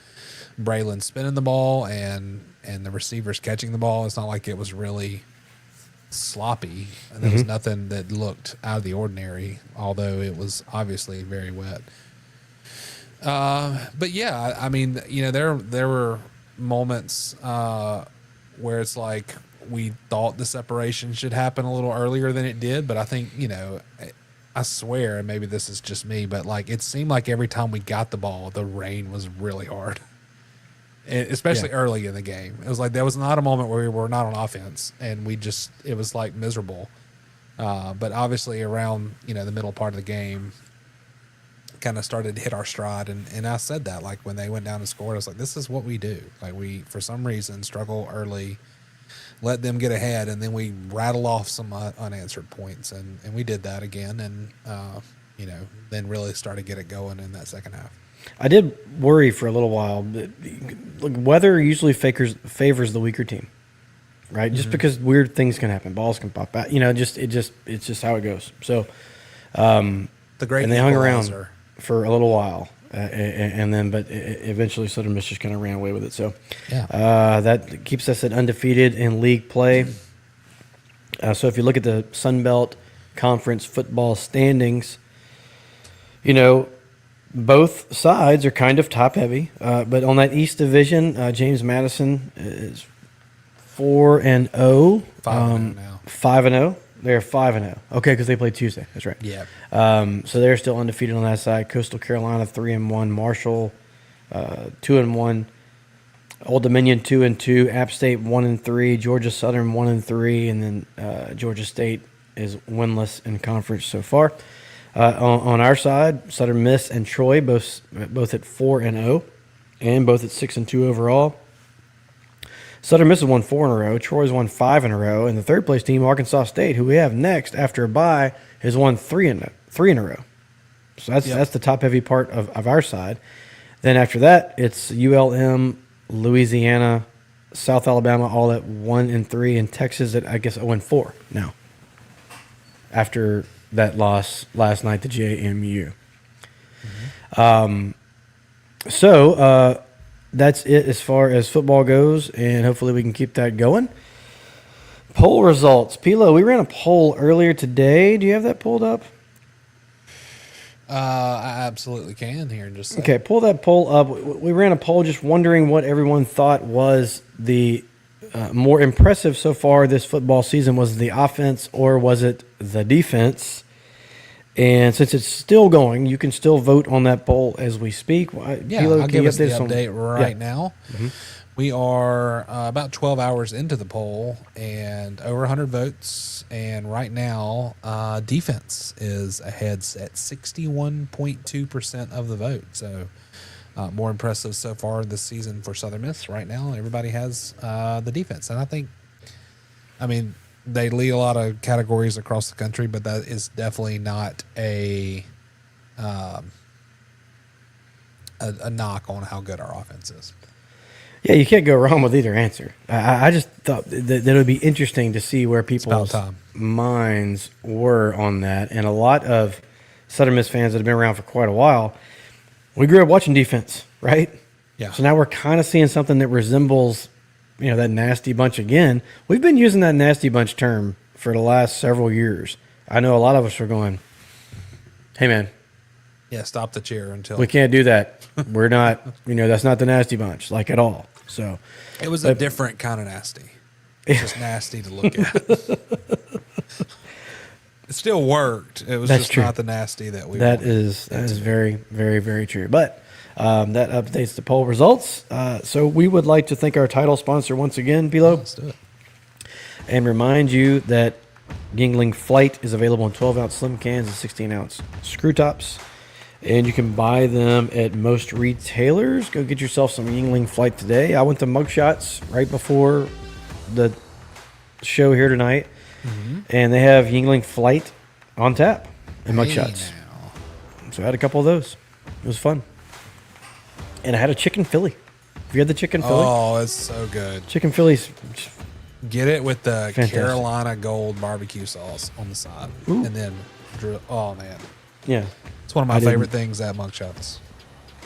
Braylon spinning the ball and the receivers catching the ball. It's not like it was really sloppy. There was nothing that looked out of the ordinary, although it was obviously very wet. But yeah, I mean, there were moments where it's like we thought the separation should happen a little earlier than it did, but I think, I swear, and maybe this is just me, but like it seemed like every time we got the ball, the rain was really hard, especially early in the game. It was like there was not a moment where we were not on offense, and it was like miserable. But obviously around the middle part of the game, kind of started to hit our stride, and I said that, like, when they went down and scored, I was like, this is what we do. Like, we for some reason struggle early, let them get ahead, and then we rattle off some unanswered points, and we did that again, and then really started to get it going in that second half. I did worry for a little while. Look, weather usually favors the weaker team, right? Just because weird things can happen, balls can pop out. It's just how it goes. So, the great, and they hung around for a little while, and then eventually Southern Miss just kind of ran away with it. So, that keeps us at undefeated in league play. So if you look at the Sun Belt Conference football standings, both sides are kind of top heavy. But on that East Division, James Madison is 4-0. 5-0 now. 5-0. They're 5-0. Okay, because they played Tuesday. That's right. Yeah. So they're still undefeated on that side. Coastal Carolina 3-1. Marshall 2-1. Old Dominion 2-2. App State 1-3. Georgia Southern 1-3, and then Georgia State is winless in conference so far. On our side, Southern Miss and Troy both at 4-0, and both at 6-2 overall. Southern Miss has won 4 in a row. Troy's won 5 in a row, and the third place team, Arkansas State, who we have next after a bye, has won 3 in a row. So that's the top heavy part of our side. Then after that, it's ULM, Louisiana, South Alabama, all at 1-3, and Texas at, I guess, 0-4 now. After that loss last night to JMU. So that's it as far as football goes, and hopefully we can keep that going. Poll results. PLo, we ran a poll earlier today. Do you have that pulled up? I absolutely can here in just a second. Okay, pull that poll up. We ran a poll just wondering what everyone thought was the more impressive so far this football season. Was it the offense or was it the defense? And since it's still going, you can still vote on that poll as we speak. Yeah, PLo, I'll give us the update right now. Mm-hmm. We are about 12 hours into the poll and over 100 votes. And right now, defense is ahead at 61.2% of the vote. So more impressive so far this season for Southern Miss right now. Everybody has the defense. And I mean, they lead a lot of categories across the country, but that is definitely not a knock on how good our offense is. Yeah, you can't go wrong with either answer. I just thought that it would be interesting to see where people's minds were on that. And a lot of Southern Miss fans that have been around for quite a while, we grew up watching defense, right? Yeah. So now we're kind of seeing something that resembles, that nasty bunch again. We've been using that nasty bunch term for the last several years. I know a lot of us are going, hey, man. Yeah, stop the cheer until. We can't do that. We're not, that's not the nasty bunch, like, at all. So it was a different kind of nasty. It's just nasty to look at. It still worked. It was That's just true. not the nasty that we That wanted is it to be. very, very, very true. But that updates the poll results. So we would like to thank our title sponsor once again, PLo, Let's do it. and remind you that Yingling Flight is available in 12-ounce slim cans and 16-ounce screw tops. And you can buy them at most retailers. Go get yourself some Yingling Flight today. I went to Mugshots right before the show here tonight, and they have Yingling Flight on tap in Mugshots. Hey now. So I had a couple of those. It was fun. And I had a chicken Philly. Have you had the chicken Philly? Oh, it's so good. Chicken Philly's Get it with the Fantastic. Carolina Gold barbecue sauce on the side, and then oh man, yeah. it's one of my I didn't- favorite things at Mugshots.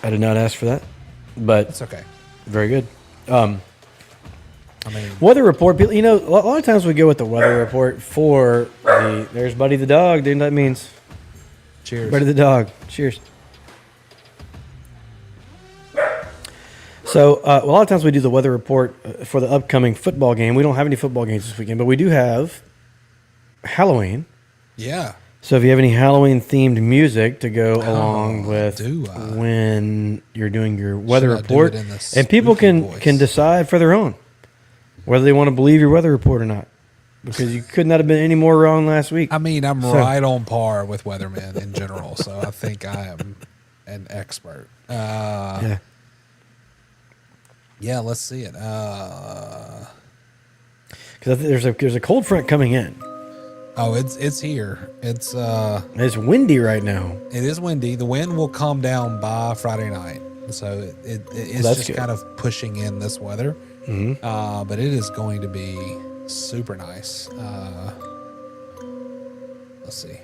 I did not ask for that, but It's okay. very good. I mean, Weather report. You know, a lot of times we go with the weather report for the. There's Buddy the dog, dude. That means cheers. Buddy the dog. Cheers. So a lot of times we do the weather report for the upcoming football game. We don't have any football games this weekend, but we do have Halloween. Yeah. So if you have any Halloween themed music to go along with do I? when you're doing your weather Should I do report, it in the and people spooky can voice? decide for their own whether they want to believe your weather report or not, because you could not have been any more wrong last week. I mean, I'm So- right on par with weathermen in general, so I think I am an expert. Yeah. Yeah, let's see it. Because there's a cold front coming in. Oh, it's here. It's It's windy right now. it is windy. The wind will calm down by Friday night, so it's that's just good. kind of pushing in this weather. But it is going to be super nice. Let's see.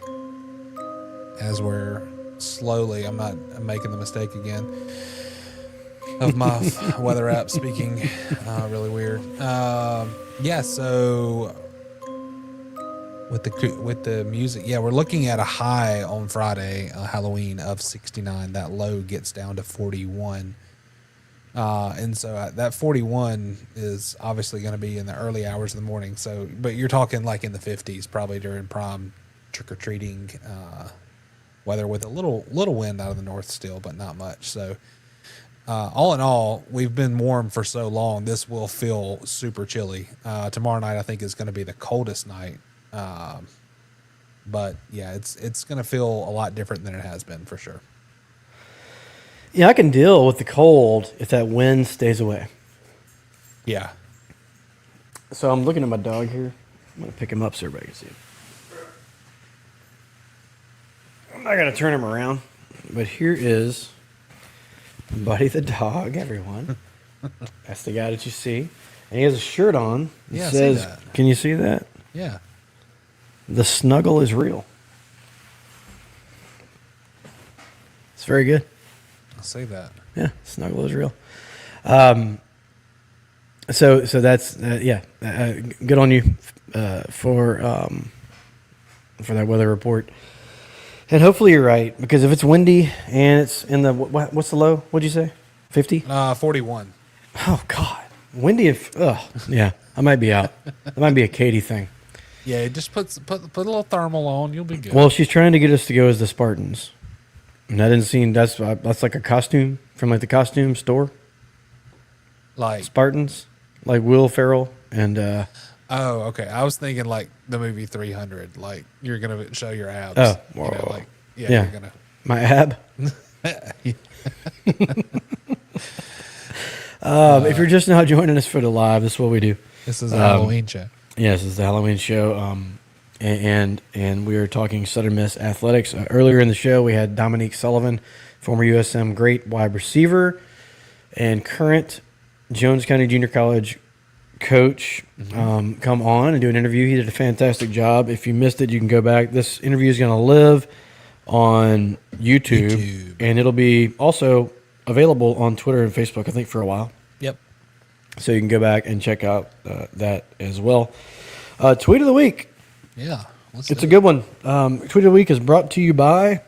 As we're slowly, I'm making the mistake again of my weather app speaking really weird. Yeah, so with the music, yeah, we're looking at a high on Friday, Halloween, of 69. That low gets down to 41. And so that 41 is obviously going to be in the early hours of the morning. So, but you're talking like in the 50s, probably during prime trick-or-treating weather, with a little wind out of the north still, but not much. So all in all, we've been warm for so long, this will feel super chilly. Tomorrow night, I think, is going to be the coldest night. But yeah, it's going to feel a lot different than it has been for sure. Yeah, I can deal with the cold if that wind stays away. Yeah. So I'm looking at my dog here. I'm going to pick him up so everybody can see him. I'm not going to turn him around, but here is Buddy the dog, everyone. That's the guy that you see. And he has a shirt on that Yeah, I see says, that. can you see that? Yeah. The snuggle is real. It's very good. I'll say that. Yeah, snuggle is real. So that's good on you for that weather report. And hopefully you're right, because if it's windy and it's in the what's the low? What'd you say? 50? 41. Oh God, windy. Yeah, I might be out. That might be a Katie thing. Yeah, just put a little thermal on. You'll be good. Well, she's trying to get us to go as the Spartans, and I didn't see that's like a costume from like the costume store. like, Spartans, like Will Ferrell and oh, okay. I was thinking like the movie 300. Like you're gonna show your abs. Oh, you know, whoa. like yeah, Yeah. you're gonna. my ab. If you're just now joining us for the live, this is what we do. This is a Halloween show. Yes, this is the Halloween show, and we are talking Southern Miss athletics. Earlier in the show, we had Dominque Sullivan, former USM great wide receiver and current Jones County Junior College coach, come on and do an interview. He did a fantastic job. If you missed it, you can go back. This interview is going to live on YouTube, and it'll be also available on Twitter and Facebook, I think, for a while. Yep. So you can go back and check out that as well. Tweet of the week. Yeah. It's a good one. Tweet of the week is brought to you by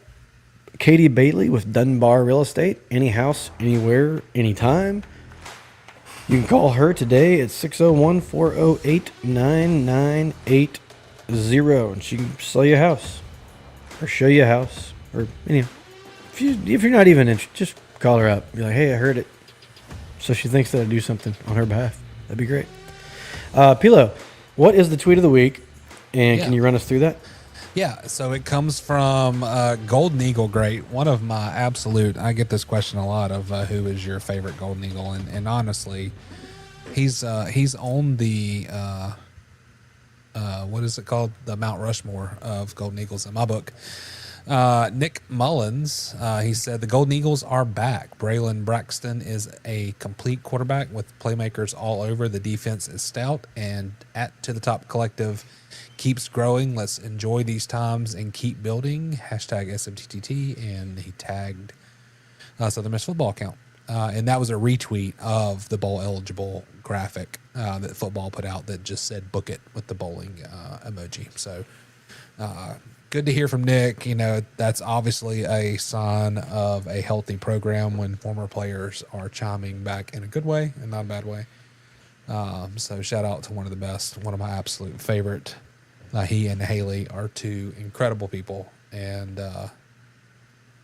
Katie Bailey with Dunbar Real Estate. Any house, anywhere, anytime. You can call her today at 601-408-9980, and she can sell you a house or show you a house, or if you're not even interested, just call her up. Be like, hey, I heard it. So she thinks that I do something on her behalf. That'd be great. PLo, what is the tweet of the week? And can you run us through that? Yeah, so it comes from Golden Eagle Great, one of my absolute, I get this question a lot of who is your favorite Golden Eagle, and honestly, he's on the, what is it called? The Mount Rushmore of Golden Eagles in my book. Nick Mullins, he said, the Golden Eagles are back. Braylon Braxton is a complete quarterback with playmakers all over. The defense is stout, and To the Top Collective keeps growing. Let's enjoy these times and keep building. Hashtag SMTTT, and he tagged Southern Miss football account. And that was a retweet of the bowl eligible graphic that football put out that just said book it with the bowling emoji. So good to hear from Nick. That's obviously a sign of a healthy program when former players are chiming back in a good way and not a bad way. So shout out to one of the best, one of my absolute favorite. He and Haley are two incredible people, and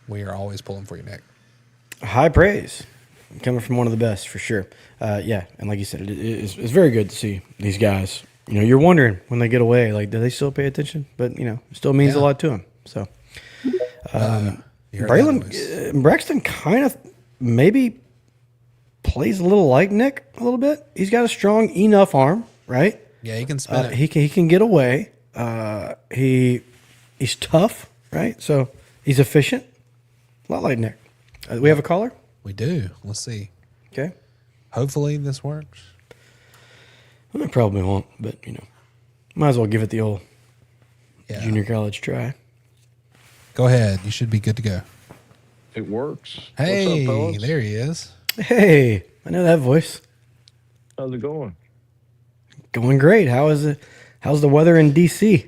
we are always pulling for you, Nick. High praise coming from one of the best, for sure. And like you said, it's very good to see these guys. You're wondering when they get away, like, do they still pay attention? But, it still means a lot to them. So, Braylon Braxton kind of maybe plays a little like Nick a little bit. He's got a strong enough arm, right? Yeah, he can spin it. He can get away. He's tough, right? So he's efficient. A lot like Nick. We have a caller? We do. Let's see. Okay. Hopefully this works. Well, it probably won't, but, might as well give it the old junior college try. Go ahead. You should be good to go. It works. Hey, what's up, fellas? there he is. Hey, I know that voice. How's it going? Going great. How is it? How's the weather in D.C.?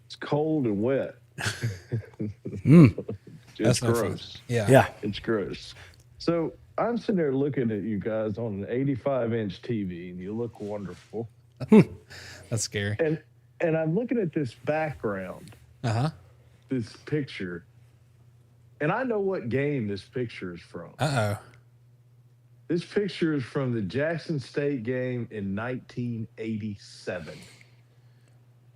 It's cold and wet. That's It's no fun. gross. Yeah. It's gross. So I'm sitting there looking at you guys on an 85-inch TV, and you look wonderful. That's scary. And I'm looking at this background, this picture, and I know what game this picture is from. This picture is from the Jackson State game in 1987.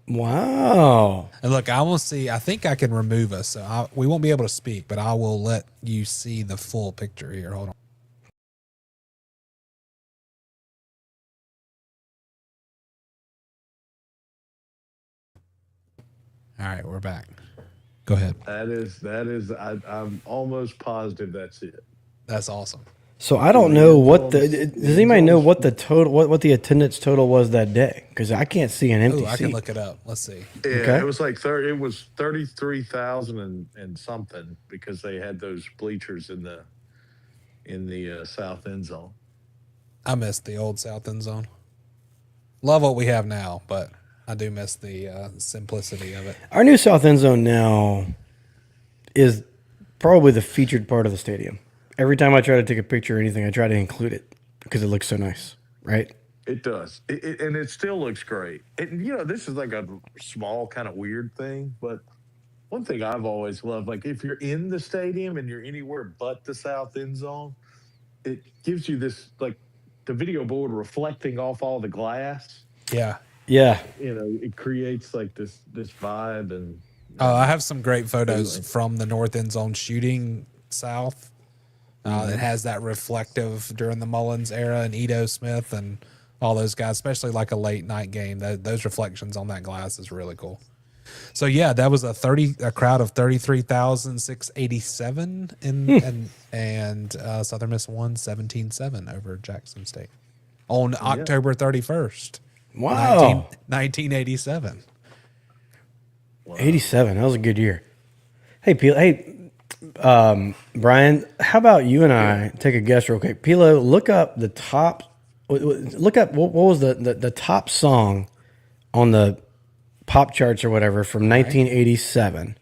Wow. And look, I will see. I think I can remove us, so we won't be able to speak, but I will let you see the full picture here. Hold on. All right, we're back. Go ahead. That is. I'm almost positive that's it. That's awesome. So I don't know does anybody know what the total, what the attendance total was that day? Because I can't see an empty I seat. can look it up. Let's see. Yeah, Okay. it was like 33,000 and something because they had those bleachers in the south end zone. I missed the old South End Zone. Love what we have now, but I do miss the simplicity of it. Our new South End Zone now is probably the featured part of the stadium. Every time I try to take a picture or anything, I try to include it because it looks so nice, right? It does. And it still looks great. And, this is like a small kind of weird thing, but one thing I've always loved, like if you're in the stadium and you're anywhere but the south end zone, it gives you this, like the video board reflecting off all the glass. Yeah. Yeah. It creates like this vibe. And I have some great photos from the North End Zone shooting south. It has that reflective during the Mullins era and Edo Smith and all those guys, especially like a late night game. Those reflections on that glass is really cool. So yeah, that was a crowd of 33,687 and Southern Miss won 17-7 over Jackson State on October 31st. Wow. 1987. Wow. 87. That was a good year. Hey, Brian, how about you and I take a guess real quick? PLo, look up the top. Look up what was the top song on the pop charts or whatever from 1987.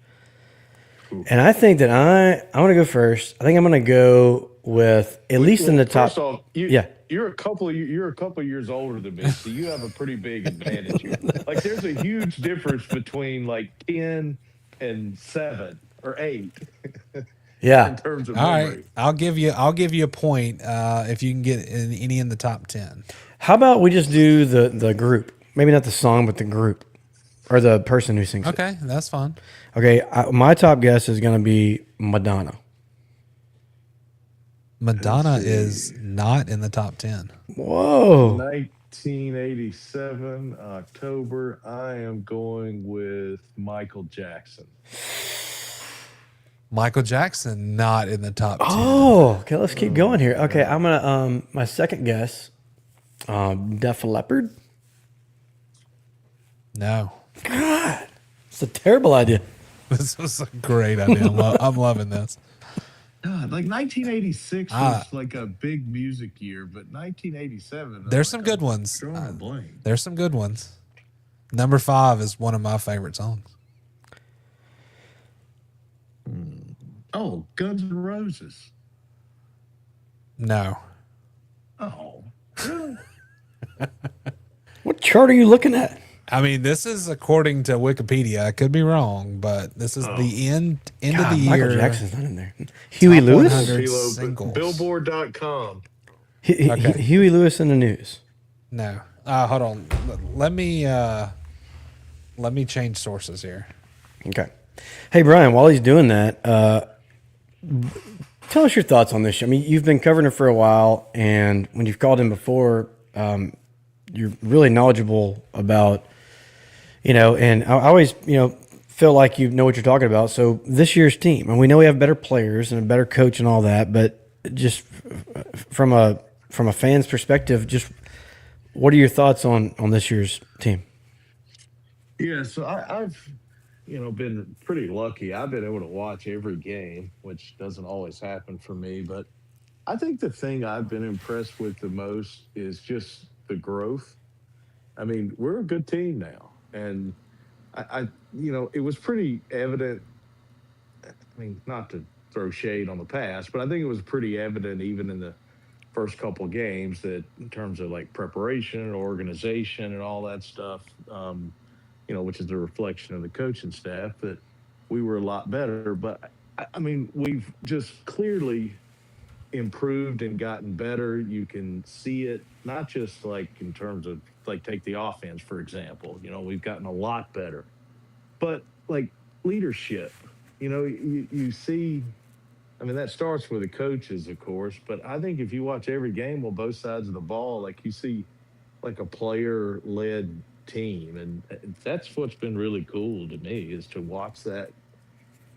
And I think that I want to go first. I think I'm going to go with at least in the top. First off, Yeah. you're a couple of years older than me, so you have a pretty big advantage here. Like, there's a huge difference between like 10 and 7 or 8 Yeah. in terms of All memory. right, I'll give you a point if you can get any in the top 10. How about we just do the group? Maybe not the song, but the group or the person who sings it. Okay, that's fine. Okay. My top guess is going to be Madonna. Madonna is not in the top 10. Whoa. 1987 October. I am going with Michael Jackson. Michael Jackson not in the top 10. Oh, okay. Let's keep going here. Okay. I'm going to, my second guess, Def Leppard. No. God, it's a terrible idea. This was a great idea. I'm loving this. God, like 1986 was like a big music year, but 1987. There's some good ones. Drawing a blank. There's some good ones. Number 5 is one of my favorite songs. Oh, Guns N' Roses. No. Oh, really? What chart are you looking at? I mean, this is according to Wikipedia. I could be wrong, but this is the end of the Michael year. Jackson's not in there. Huey Top Lewis? 100 singles. Billboard.com. Okay. Huey Lewis in the news. No. Hold on. Let me change sources here. Okay. Hey, Brian, while he's doing that, tell us your thoughts on this. I mean, you've been covering it for a while, and when you've called in before, you're really knowledgeable about, and I always, feel like you know what you're talking about. So this year's team, and we know we have better players and a better coach and all that, but just from a fan's perspective, just what are your thoughts on this year's team? Yeah, so I've been pretty lucky. I've been able to watch every game, which doesn't always happen for me. But I think the thing I've been impressed with the most is just the growth. I mean, we're a good team now, and it was pretty evident. I mean, not to throw shade on the past, but I think it was pretty evident even in the first couple of games that in terms of like preparation and organization and all that stuff, which is a reflection of the coaching staff, that we were a lot better. But I mean, we've just clearly improved and gotten better. You can see it, not just like in terms of like, take the offense, for example, we've gotten a lot better, but like leadership, you see, I mean, that starts with the coaches, of course, but I think if you watch every game on both sides of the ball, like you see like a player led team. And that's what's been really cool to me, is to watch that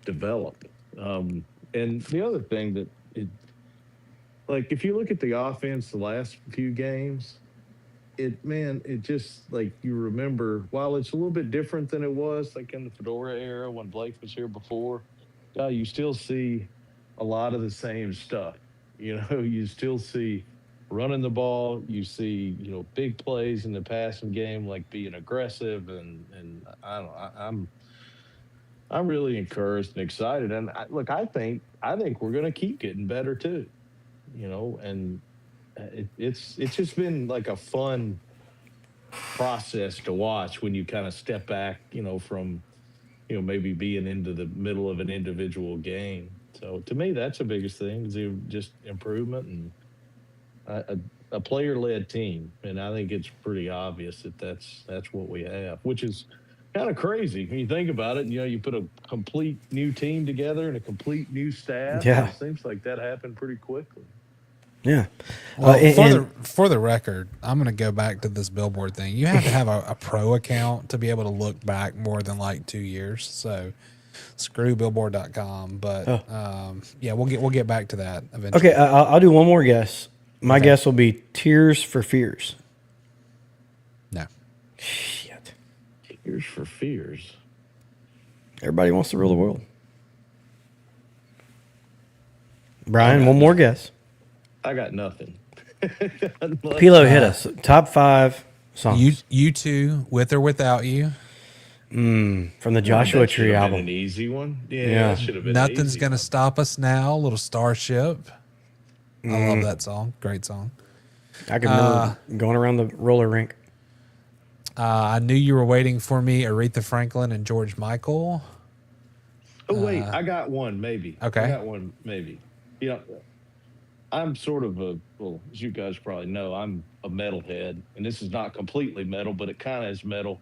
develop. And the other thing that like, if you look at the offense the last few games, it just, like, you remember, while it's a little bit different than it was like in the Fedora era when Blake was here before, you still see a lot of the same stuff. You still see running the ball, you see, big plays in the passing game, like being aggressive, and I'm really encouraged and excited. And look, I think we're going to keep getting better too. And it's just been like a fun process to watch when you kind of step back, from, maybe being into the middle of an individual game. So to me, that's the biggest thing, is just improvement and a player-led team. And I think it's pretty obvious that that's what we have, which is kind of crazy when you think about it. You put a complete new team together and a complete new staff. Yeah. It seems like that happened pretty quickly. Yeah. Well, for the record, I'm going to go back to this Billboard thing. You have to have a pro account to be able to look back more than like 2 years. So screw billboard.com. But yeah, we'll get back to that eventually. Okay, I'll do one more guess. My guess will be Tears for Fears. No. Shit. Tears for Fears. Everybody wants to rule the world. Brian, one more guess. I got nothing. PLo, hit us. Top 5 songs. You two, With or Without You. From the Joshua That Tree should have album. been an easy one. Yeah. That should have been Nothing's easy. Gonna Stop Us Now, Little Starship. I love that song. Great song. I can remember going around the roller rink. I Knew You Were Waiting for Me, Aretha Franklin and George Michael. Oh wait, I got one maybe. Okay. I got one maybe. Yeah, I'm sort of well, as you guys probably know, I'm a metalhead, and this is not completely metal, but it kind of is metal.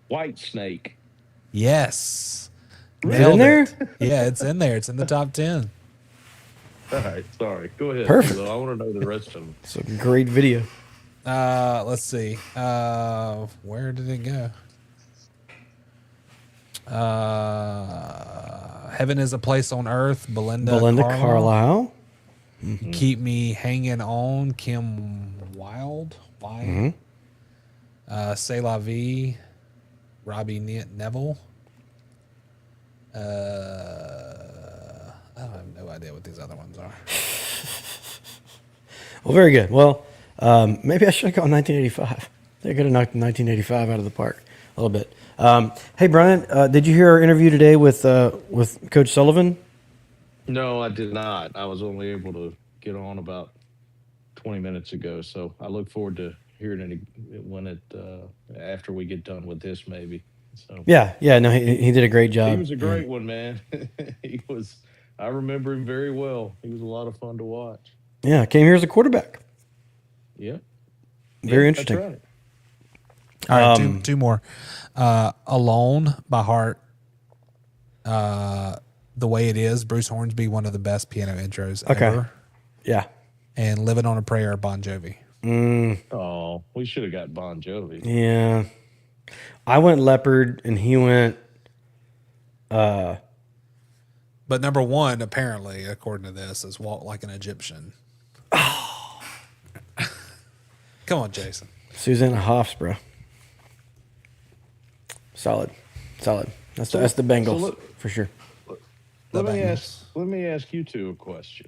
White Snake. Yes. Is it in there? Yeah, it's in there. It's in the top 10. All right, sorry. Go ahead. Perfect. Philo. I want to know the rest of them. It's a great video. Let's see. Where did it go? Heaven is a Place on Earth, Belinda Carlisle. Keep Me Hanging On, Kim Wilde. C'est La Vie, Robbie Neville. I have no idea what these other ones are. Well, very good. Well, maybe I should have gone 1985. They could have knocked 1985 out of the park a little bit. Hey, Brian, did you hear our interview today with Coach Sullivan? No, I did not. I was only able to get on about 20 minutes ago, so I look forward to hearing it when after we get done with this, maybe. So Yeah. No, he did a great job. he was a great one, man. He was. I remember him very well. He was a lot of fun to watch. Yeah, came here as a quarterback. Yeah, Very interesting. That's right. All right, two more. Alone by Heart. The Way It Is, Bruce Hornsby, one of the best piano intros ever. Yeah. And Living on a Prayer, Bon Jovi. Oh, we should have got Bon Jovi. Yeah. I went Leopard, and he went. But number one, apparently, according to this, is Walk Like an Egyptian. Oh. Come on, Jason. Susanna Hoffs, bro. Solid. That's the Bengals for sure. Let me ask you two a question.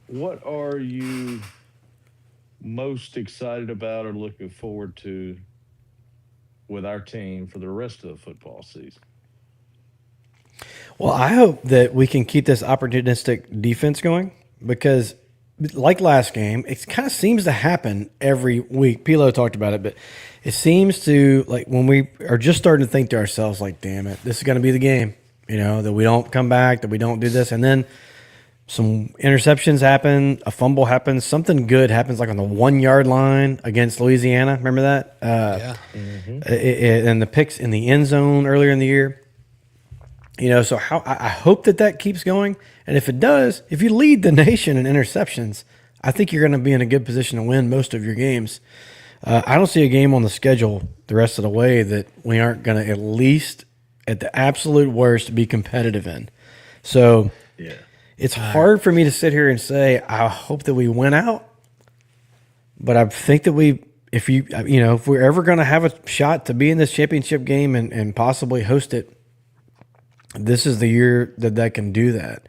What are you most excited about or looking forward to with our team for the rest of the football season? Well, I hope that we can keep this opportunistic defense going because, like last game, it kind of seems to happen every week. PLo talked about it, but it seems to, like, when we are just starting to think to ourselves, like, damn it, this is going to be the game, that we don't come back, that we don't do this. And then some interceptions happen, a fumble happens, something good happens, like on the 1 yard line against Louisiana. Remember that? Yeah. And the picks in the end zone earlier in the year. So I hope that keeps going. And if it does, if you lead the nation in interceptions, I think you're going to be in a good position to win most of your games. I don't see a game on the schedule the rest of the way that we aren't going to at least, at the absolute worst, be competitive in. So Yeah. it's hard for me to sit here and say, I hope that we win out. But I think that if we're ever going to have a shot to be in this championship game and possibly host it, this is the year that can do that.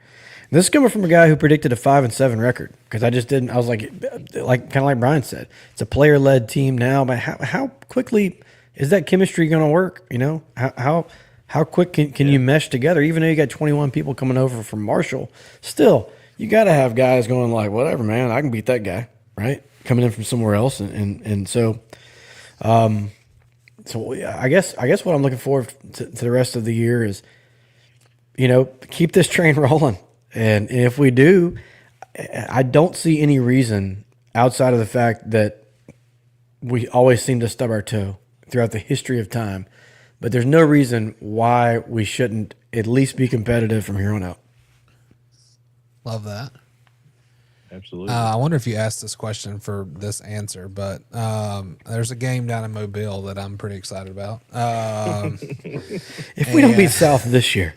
This is coming from a guy who predicted a 5-7 record because I was like kind of like Brian said, it's a player-led team now. But how quickly is that chemistry going to work? How quick can you mesh together? Even though you got 21 people coming over from Marshall, still you got to have guys going like, whatever, man, I can beat that guy, right? Coming in from somewhere else, and so. So yeah, I guess what I'm looking forward to the rest of the year is, keep this train rolling. And if we do, I don't see any reason outside of the fact that we always seem to stub our toe throughout the history of time. But there's no reason why we shouldn't at least be competitive from here on out. Love that. Absolutely. I wonder if you asked this question for this answer, but there's a game down in Mobile that I'm pretty excited about. If we don't beat South this year,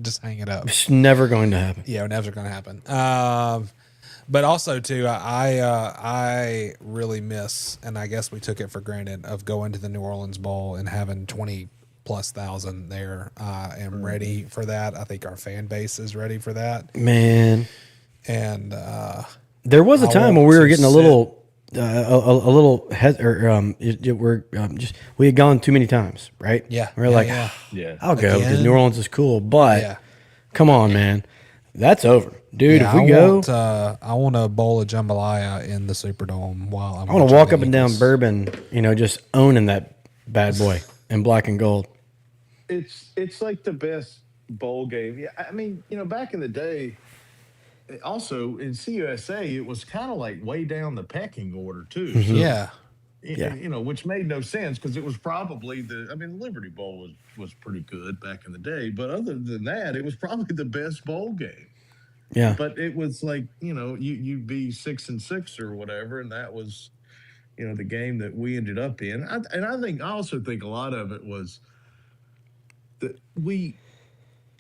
just hang it up. it's never going to happen. Yeah, never going to happen. But also too, I really miss, and I guess we took it for granted, of going to the New Orleans Bowl and having 20,000+ there. I am ready for that. I think our fan base is ready for that. Man. And there was a time when we were getting a little we had gone too many times, right? Yeah. We were like, Yeah. I'll go because Again? New Orleans is cool, but come on, man. That's over, dude. Yeah, If we go, I want a bowl of jambalaya in the Superdome while I'm I want to watching walk the up and down Eagles. Bourbon, just owning that bad boy in black and gold. It's like the best bowl game. Yeah, I mean, back in the day, also in CUSA, it was kind of like way down the pecking order too. So Yeah, Yeah. which made no sense because it was probably I mean, the Liberty Bowl was pretty good back in the day, but other than that, it was probably the best bowl game. Yeah. But it was like, you'd be 6-6 or whatever, and that was, the game that we ended up in. And I also think a lot of it was that we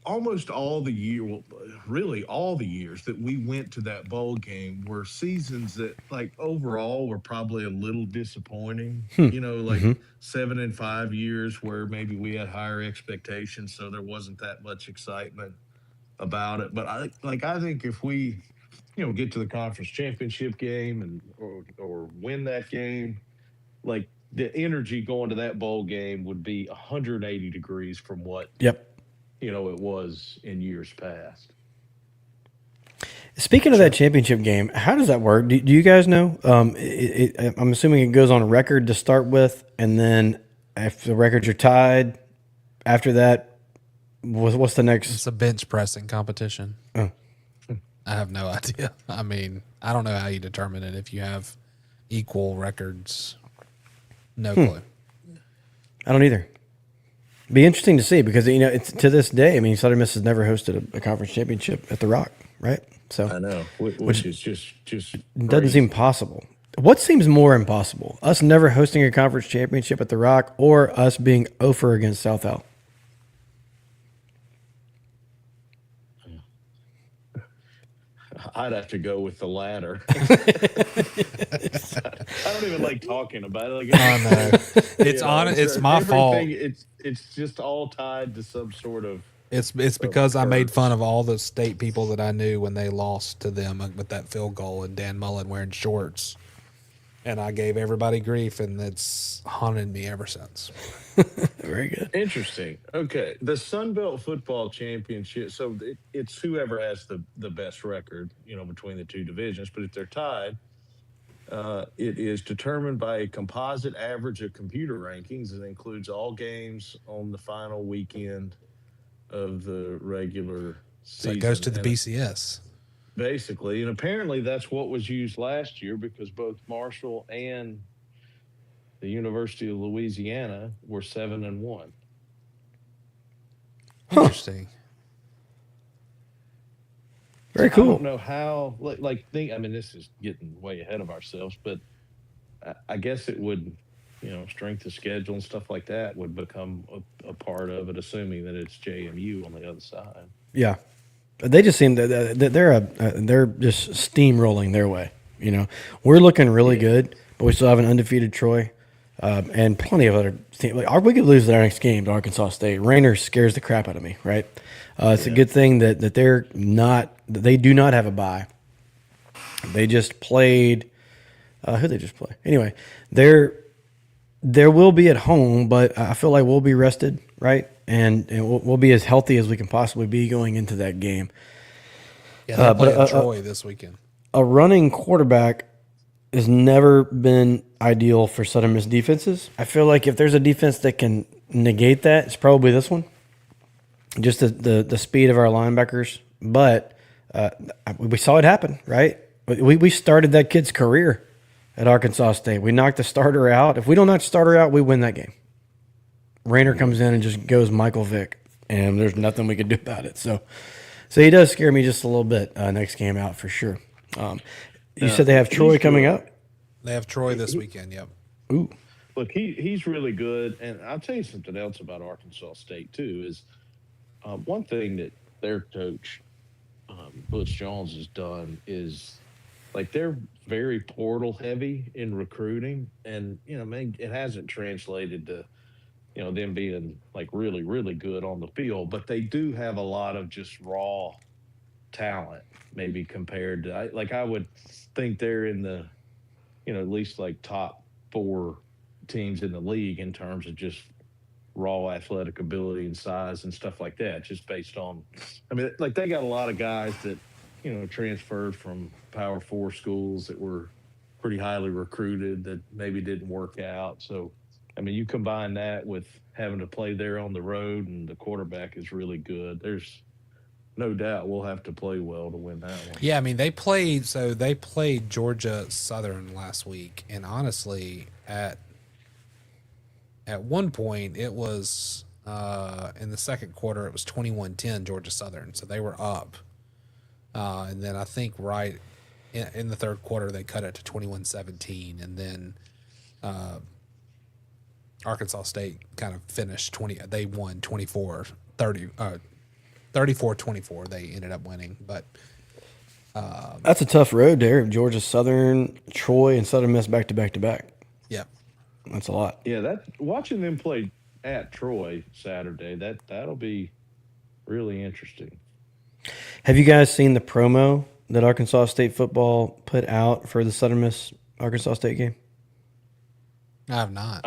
almost all the year, well, really all the years that we went to that bowl game were seasons that, like, overall were probably a little disappointing. Like 7 and 5 years where maybe we had higher expectations, so there wasn't that much excitement about it. But I think if we, get to the conference championship game and or win that game, like the energy going to that bowl game would be 180 degrees from what Yep. it was in years past. Speaking of that championship game, how does that work? Do you guys know? I'm assuming it goes on record to start with, and then if the records are tied, after that, what's the next? it's a bench pressing competition. Oh. I have no idea. I mean, I don't know how you determine it if you have equal records. No clue. I don't either. Be interesting to see because it's to this day. I mean, Southern Miss has never hosted a conference championship at the Rock, right? So I know, which is just doesn't crazy. seem possible. What seems more impossible? Us never hosting a conference championship at the Rock, or us being 0 against South Al? I'd have to go with the latter. I don't even like talking about it. Like, I know. It's my fault. It's just all tied to some sort of. It's because I made curse. fun of all the state people that I knew when they lost to them with that field goal and Dan Mullen wearing shorts. And I gave everybody grief, and it's haunted me ever since. Very good. Interesting. Okay, the Sun Belt Football Championship. So it's whoever has the best record, between the two divisions. But if they're tied, it is determined by a composite average of computer rankings that includes all games on the final weekend of the regular So season. it goes to the And BCS. basically, and apparently that's what was used last year because both Marshall and the University of Louisiana were 7-1. Interesting. Very I cool. don't know how. I mean, this is getting way ahead of ourselves, but I guess it would, strength of schedule and stuff like that would become a part of it, assuming that it's JMU on the other side. Yeah, they just seem that they're just steamrolling their way. We're looking really good, but we still have an undefeated Troy, and plenty of other teams. Like, we could lose their next game to Arkansas State. Rainer scares the crap out of me. Right? It's a good thing that they're not. They do not have a bye. They just played. Who they just play? Anyway, there will be at home, but I feel like we'll be rested, right? And we'll be as healthy as we can possibly be going into that game. Yeah, they're playing Troy this weekend. A running quarterback has never been ideal for Southern Miss defenses. I feel like if there's a defense that can negate that, it's probably this one. Just the speed of our linebackers. But we saw it happen, right? We started that kid's career at Arkansas State. We knocked the starter out. If we don't knock the starter out, we win that game. Rainer comes in and just goes Michael Vick, and there's nothing we can do about it. So he does scare me just a little bit next game out for sure. You said they have Troy coming up? They have Troy this weekend, yep. Ooh. Look, he's really good, and I'll tell you something else about Arkansas State too. Is one thing that their coach Butch Jones has done is, like, they're very portal heavy in recruiting, and it hasn't translated to them being like really, really good on the field, but they do have a lot of just raw talent, maybe compared to I would think they're in the at least like top 4 teams in the league in terms of just raw athletic ability and size and stuff like that, just based on, I mean, like they got a lot of guys that, transferred from Power Four schools that were pretty highly recruited that maybe didn't work out. So, I mean, you combine that with having to play there on the road and the quarterback is really good. There's no doubt we'll have to play well to win that one. Yeah, I mean they played Georgia Southern last week, and honestly, at one point it was in the second quarter it was 21-10 Georgia Southern, so they were up, and then I think right in the third quarter they cut it to 21-17, and then Arkansas State kind of finished 20. They won 24-30. 34-24 they ended up winning, but That's a tough road there. Georgia Southern, Troy, and Southern Miss back to back to back. yeah. That's a lot. Yeah, that watching them play at Troy Saturday, that'll be really interesting. Have you guys seen the promo that Arkansas State football put out for the Southern Miss Arkansas State game? I have not.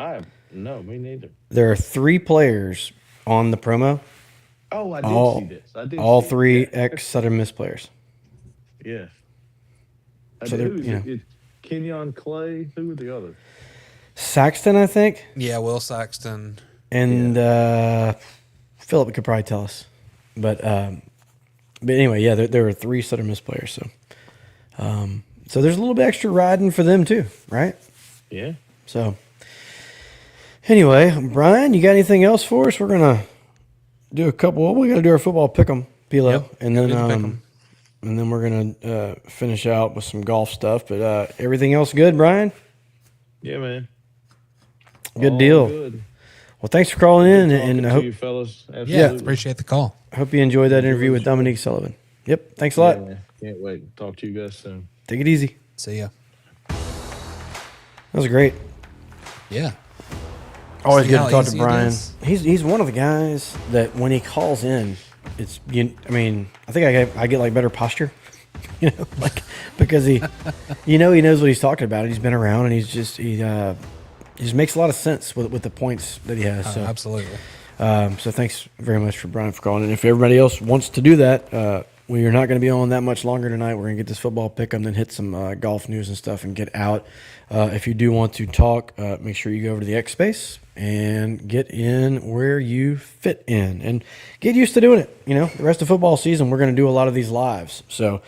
No, me neither. There are 3 players on the promo. Oh, I did see this. I did all see 3 it. ex Southern Miss players. Yeah. So they're, Who's it? Kenyon Clay. Who were the others? Saxton, I think, Yeah, Will Saxton. and Philip could probably tell us. But anyway, yeah, there were 3 Southern Miss players. So there's a little bit extra riding for them too, right? Yeah. So anyway, Brian, you got anything else for us? We're gonna do a couple. Well, we got to do our football pick'em, PLo, Yep, and then do the pick'em. and then we're gonna finish out with some golf stuff. But everything else good, Brian? Yeah, man. Good All deal. Good. Well, thanks for calling in, Talking and I to hope you fellas. Absolutely. Yeah, appreciate the call. you enjoyed that interview with Dominque Sullivan. Yep, thanks a lot. Yeah, man. Can't wait. Talk to you guys soon. Take it easy. See ya. That was great. Yeah. Always See good how to talk to easy it Brian. is? He's one of the guys that when he calls in, it's I mean, I think I get like better posture, like because he knows what he's talking about. He's been around and he just makes a lot of sense with the points that he has. So Absolutely. so thanks very much for Brian for calling. And if everybody else wants to do that, we are not going to be on that much longer tonight. We're going to get this football pick 'em, then hit some golf news and stuff and get out. If you do want to talk, make sure you go over to the X Space and get in where you fit in and get used to doing it. The rest of football season, we're going to do a lot of these lives. So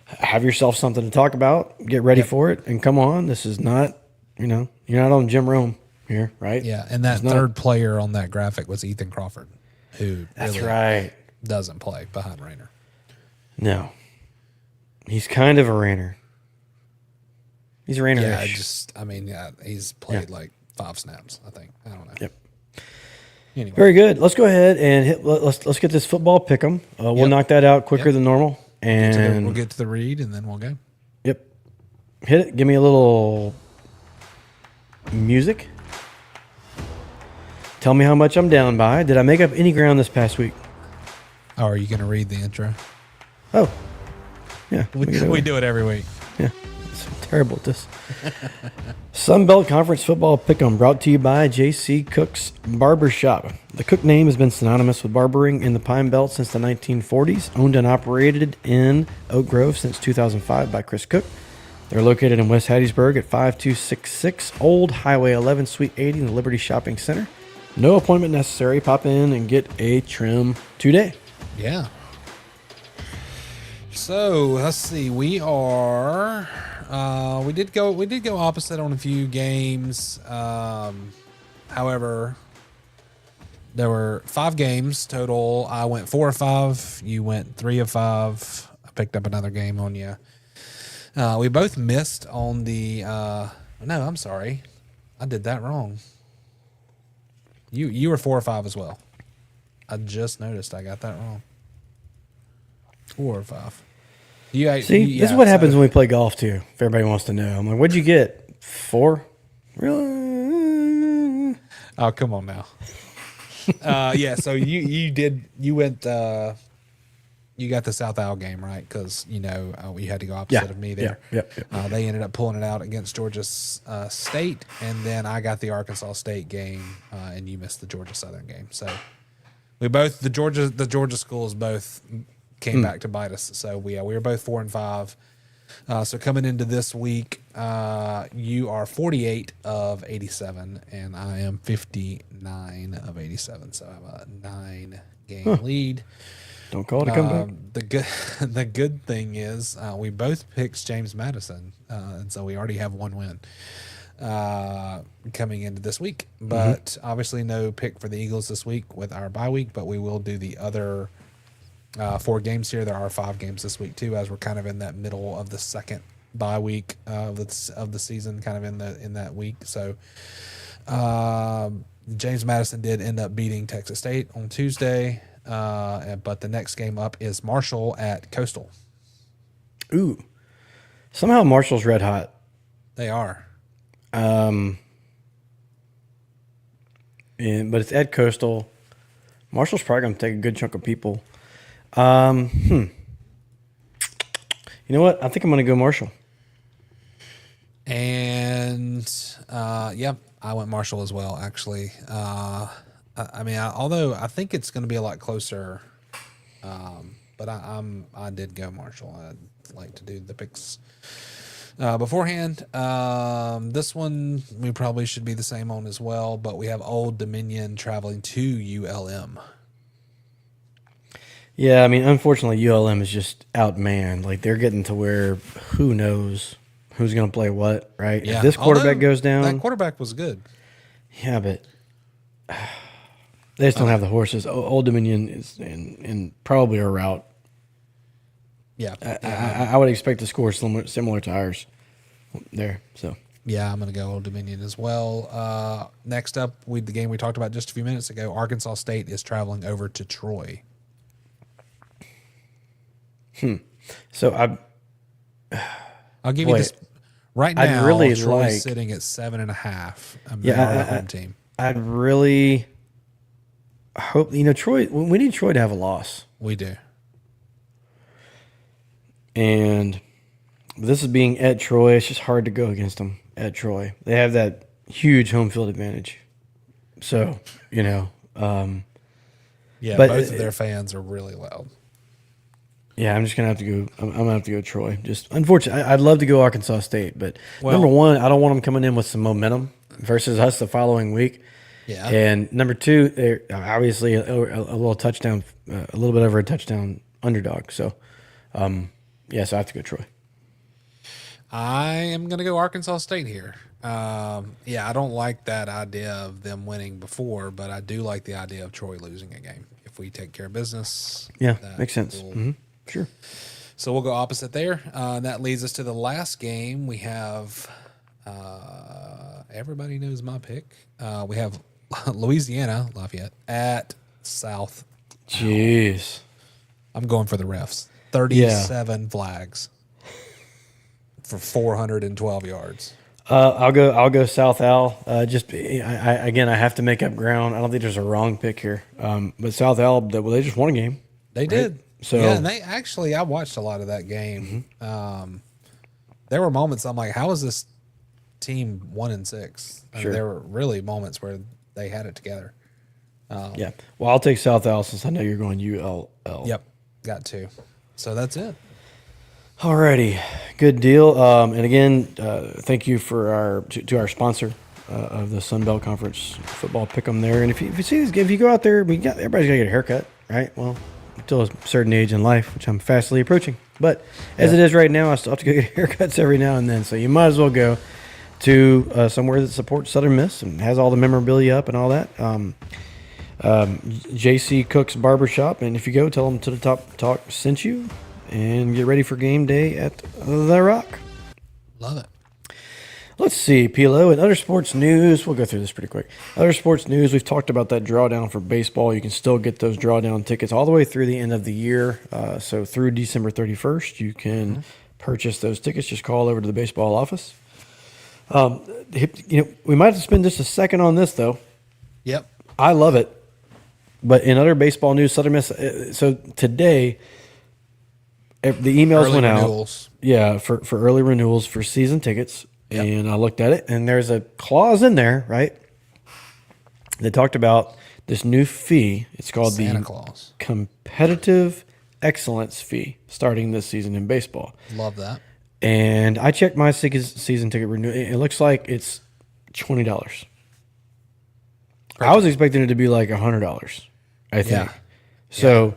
have yourself something to talk about, get ready for it, and come on. This is not, you're not on Jim Rome here, right? Yeah, and that third player on that graphic was Ethan Crawford, who That's really right. doesn't play behind Rayner. No. He's kind of a Rainer. He's a Rainer. Yeah, he's played like 5 snaps, I think. I don't know. Yep. Anyway. Very good. Let's go ahead and let's get this football pick 'em. We'll Yep. knock that out quicker Yep. than normal. And We'll get to the read and then we'll go. Yep. Hit it. Give me a little music. Tell me how much I'm down by. Did I make up any ground this past week? Oh, are you going to read the intro? Oh. Yeah. We do it every week. Yeah. It's terrible at this. Sun Belt Conference Football Pick'em brought to you by J.C. Cook's Barbershop. The Cook name has been synonymous with barbering in the Pine Belt since the 1940s. Owned and operated in Oak Grove since 2005 by Chris Cook. They're located in West Hattiesburg at 5266 Old Highway 11, Suite 80 in the Liberty Shopping Center. No appointment necessary. Pop in and get a trim today. Yeah. So let's see. We are. We did go opposite on a few games. However, there were 5 games total. I went 4 of 5. You went 3 of 5. I picked up another game on you. We both missed on the. No, I'm sorry. I did that wrong. You were 4 or 5 as well. I just noticed I got that wrong. 4 or 5. This is what happens when we play golf too. If everybody wants to know, I'm like, "What'd you get? 4? Really? Oh, come on now. Yeah. So you went You got the South Al game, right? Because, you had to go opposite of me there. Yeah. They ended up pulling it out against Georgia State, and then I got the Arkansas State game, and you missed the Georgia Southern game. So we both the Georgia schools both came back to bite us. So we were both 4-5. So coming into this week, you are 48 of 87, and I am 59 of 87. So I have a 9-game lead. Don't call it a comeback. The good thing is we both picked James Madison, and so we already have one win coming into this week. But obviously no pick for the Eagles this week with our bye week, but we will do the other 4 games here. There are 5 games this week too, as we're kind of in that middle of the second bye week of the season, kind of in that week. So James Madison did end up beating Texas State on Tuesday. But the next game up is Marshall at Coastal. Ooh. Somehow Marshall's red hot. They are. But it's at Coastal. Marshall's probably going to take a good chunk of people. You know what? I think I'm going to go Marshall. And, I went Marshall as well, actually. Although I think it's going to be a lot closer, but I did go Marshall. I'd like to do the picks beforehand. This one we probably should be the same on as well, but we have Old Dominion traveling to ULM. Yeah, unfortunately, ULM is just outmanned. Like, they're getting to where who knows who's going to play what, right? Yeah. If this quarterback goes down. That quarterback was good. Yeah, but they just don't have the horses. Old Dominion is in probably a route. Yeah. I would expect to score similar to ours there. So yeah, I'm going to go Old Dominion as well. Next up, the game we talked about just a few minutes ago, Arkansas State is traveling over to Troy. So I'll give you this right now. I'd really Troy's sitting at 7.5. They are the home team. I'd really hope Troy. We need Troy to have a loss. We do. And this is being at Troy. It's just hard to go against them at Troy. They have that huge home field advantage. So but both of their fans are really loud. Yeah, I'm just gonna have to go. I'm gonna have to go Troy. Just unfortunately, I'd love to go Arkansas State, but number one, I don't want them coming in with some momentum versus us the following week. Yeah. And number two, they're obviously a little touchdown, a little bit over a touchdown underdog. So, so I have to go Troy. I am gonna go Arkansas State here. I don't like that idea of them winning before, but I do like the idea of Troy losing a game if we take care of business. Yeah, makes sense. Sure. So we'll go opposite there. And that leads us to the last game. We have everybody knows my pick. We have Louisiana Lafayette at South. Jeez. I'm going for the refs. 37 flags for 412 yards. I'll go South Al. I have to make up ground. I don't think there's a wrong pick here. But South Al, they just won a game. They did. So and I watched a lot of that game. There were moments I'm like, how is this team 1-6? Sure. There were really moments where they had it together. Well, I'll take South Al since I know you're going ULL. Yep, got to. So that's it. Alrighty, good deal. And again, thank you for to our sponsor of the Sun Belt Conference football pick'em there. And if you see this, if you go out there, everybody's gotta get a haircut, right? Well, until a certain age in life, which I'm fastly approaching. But as it is right now, I still have to go get haircuts every now and then. So you might as well go to somewhere that supports Southern Miss and has all the memorabilia up and all that. JC Cook's Barbershop. And if you go, tell them To the Top Talk sent you. And get ready for game day at The Rock. Love it. Let's see, PLo. In other sports news, we'll go through this pretty quick. Other sports news, we've talked about that drawdown for baseball. You can still get those drawdown tickets all the way through the end of the year. So through December 31st, you can purchase those tickets. Just call over to the baseball office. We might have to spend just a second on this, though. Yep. I love it. But in other baseball news, Southern Miss, so today, The emails Early went renewals. out. Yeah, for early renewals for season tickets. Yep. And I looked at it, and there's a clause in there, right? They talked about this new fee. It's called Santa the Claus. Competitive Excellence Fee starting this season in baseball. Love that. And I checked my season ticket renewal. It looks like it's $20. I was expecting it to be like $100, I think. Yeah. So,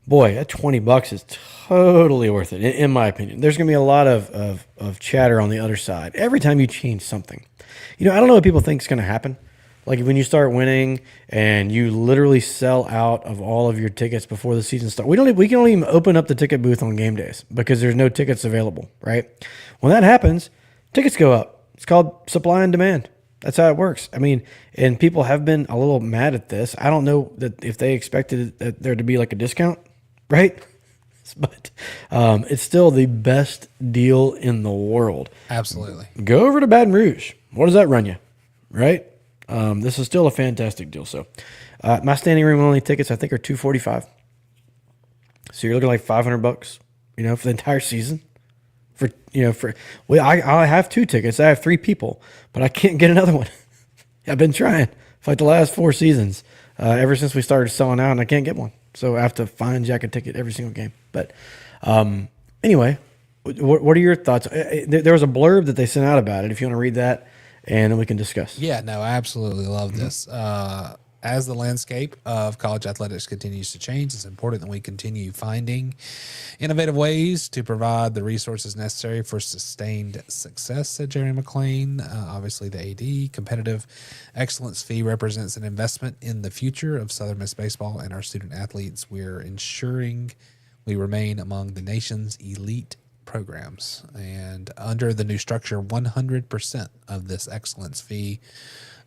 boy, that $20 is totally worth it, in my opinion. There's going to be a lot of chatter on the other side every time you change something. I don't know what people think is going to happen. Like when you start winning and you literally sell out of all of your tickets before the season starts. We can only even open up the ticket booth on game days because there's no tickets available, right? When that happens, tickets go up. It's called supply and demand. That's how it works. I mean, and people have been a little mad at this. I don't know that if they expected there to be like a discount, right? But it's still the best deal in the world. Absolutely. Go over to Baton Rouge. What does that run you, right? This is still a fantastic deal. So, my standing room only tickets I think are $245. So you're looking like $500, for the entire season. I have 2 tickets. I have 3 people, but I can't get another one. I've been trying for like the last 4 seasons, ever since we started selling out, and I can't get one. So I have to find Jack a ticket every single game. But anyway, what are your thoughts? There was a blurb that they sent out about it. If you want to read that, and then we can discuss. Yeah, no, I absolutely love this. As the landscape of college athletics continues to change, it's important that we continue finding innovative ways to provide the resources necessary for sustained success, said Jerry McLean. Obviously, the AD competitive excellence fee represents an investment in the future of Southern Miss baseball and our student athletes. We're ensuring we remain among the nation's elite programs. And under the new structure, 100% of this excellence fee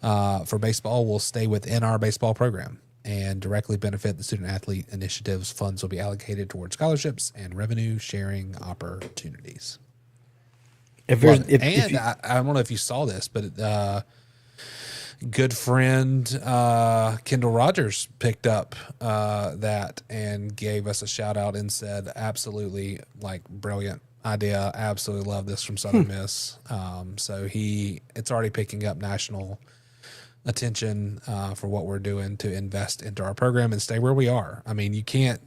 for baseball will stay within our baseball program and directly benefit the student athlete initiatives. Funds will be allocated towards scholarships and revenue sharing opportunities. I don't know if you saw this, but good friend Kendall Rogers picked up that and gave us a shout out and said, absolutely, like, brilliant idea. Absolutely love this from Southern Miss. So it's already picking up national attention for what we're doing to invest into our program and stay where we are. I mean, you can't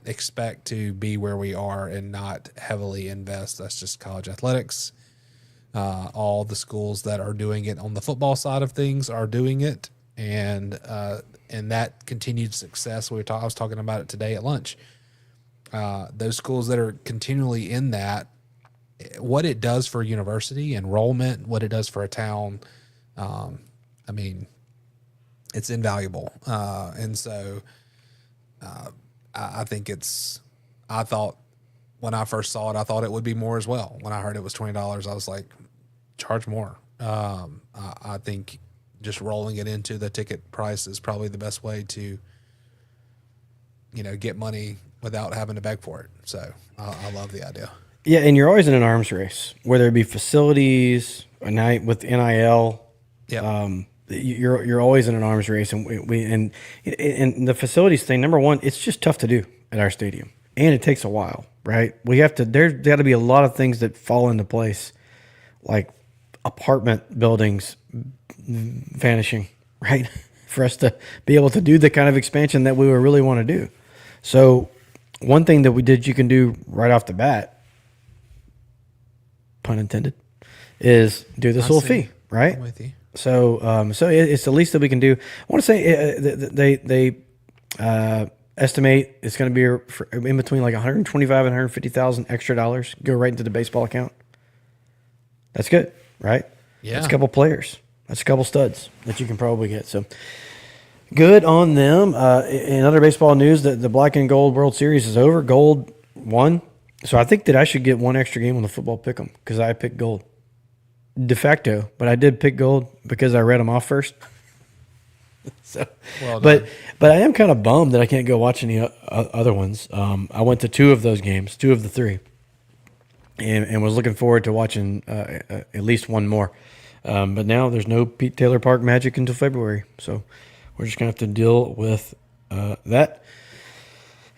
expect to be where we are and not heavily invest. That's just college athletics. All the schools that are doing it on the football side of things are doing it, and that continued success. I was talking about it today at lunch. Those schools that are continually in that, what it does for university enrollment, what it does for a town, I mean, it's invaluable. And so I think I thought when I first saw it, I thought it would be more as well. When I heard it was $20, I was like, charge more. I think just rolling it into the ticket price is probably the best way to, get money without having to beg for it. So I love the idea. Yeah, and you're always in an arms race, whether it be facilities, a night with NIL. Yeah. You're always in an arms race, and and the facilities thing. Number one, it's just tough to do at our stadium, and it takes a while, right? There's got to be a lot of things that fall into place, like apartment buildings vanishing, right? For us to be able to do the kind of expansion that we would really want to do. So one thing that we did, you can do right off the bat, pun intended, is do this little fee, right? I'm with you. So it's the least that we can do. I want to say they estimate it's going to be in between like 125 and 150,000 extra dollars go right into the baseball account. That's good, right? Yeah. That's a couple players. That's a couple studs that you can probably get. So good on them. In other baseball news, the Black and Gold World Series is over. Gold won. So I think that I should get one extra game on the football pick'em because I picked gold. De facto, but I did pick gold because I read them off first. So, well done. but I am kind of bummed that I can't go watch any other ones. I went to 2 of those games, 2 of the 3, and was looking forward to watching at least one more. But now there's no Pete Taylor Park Magic until February, so we're just gonna have to deal with that.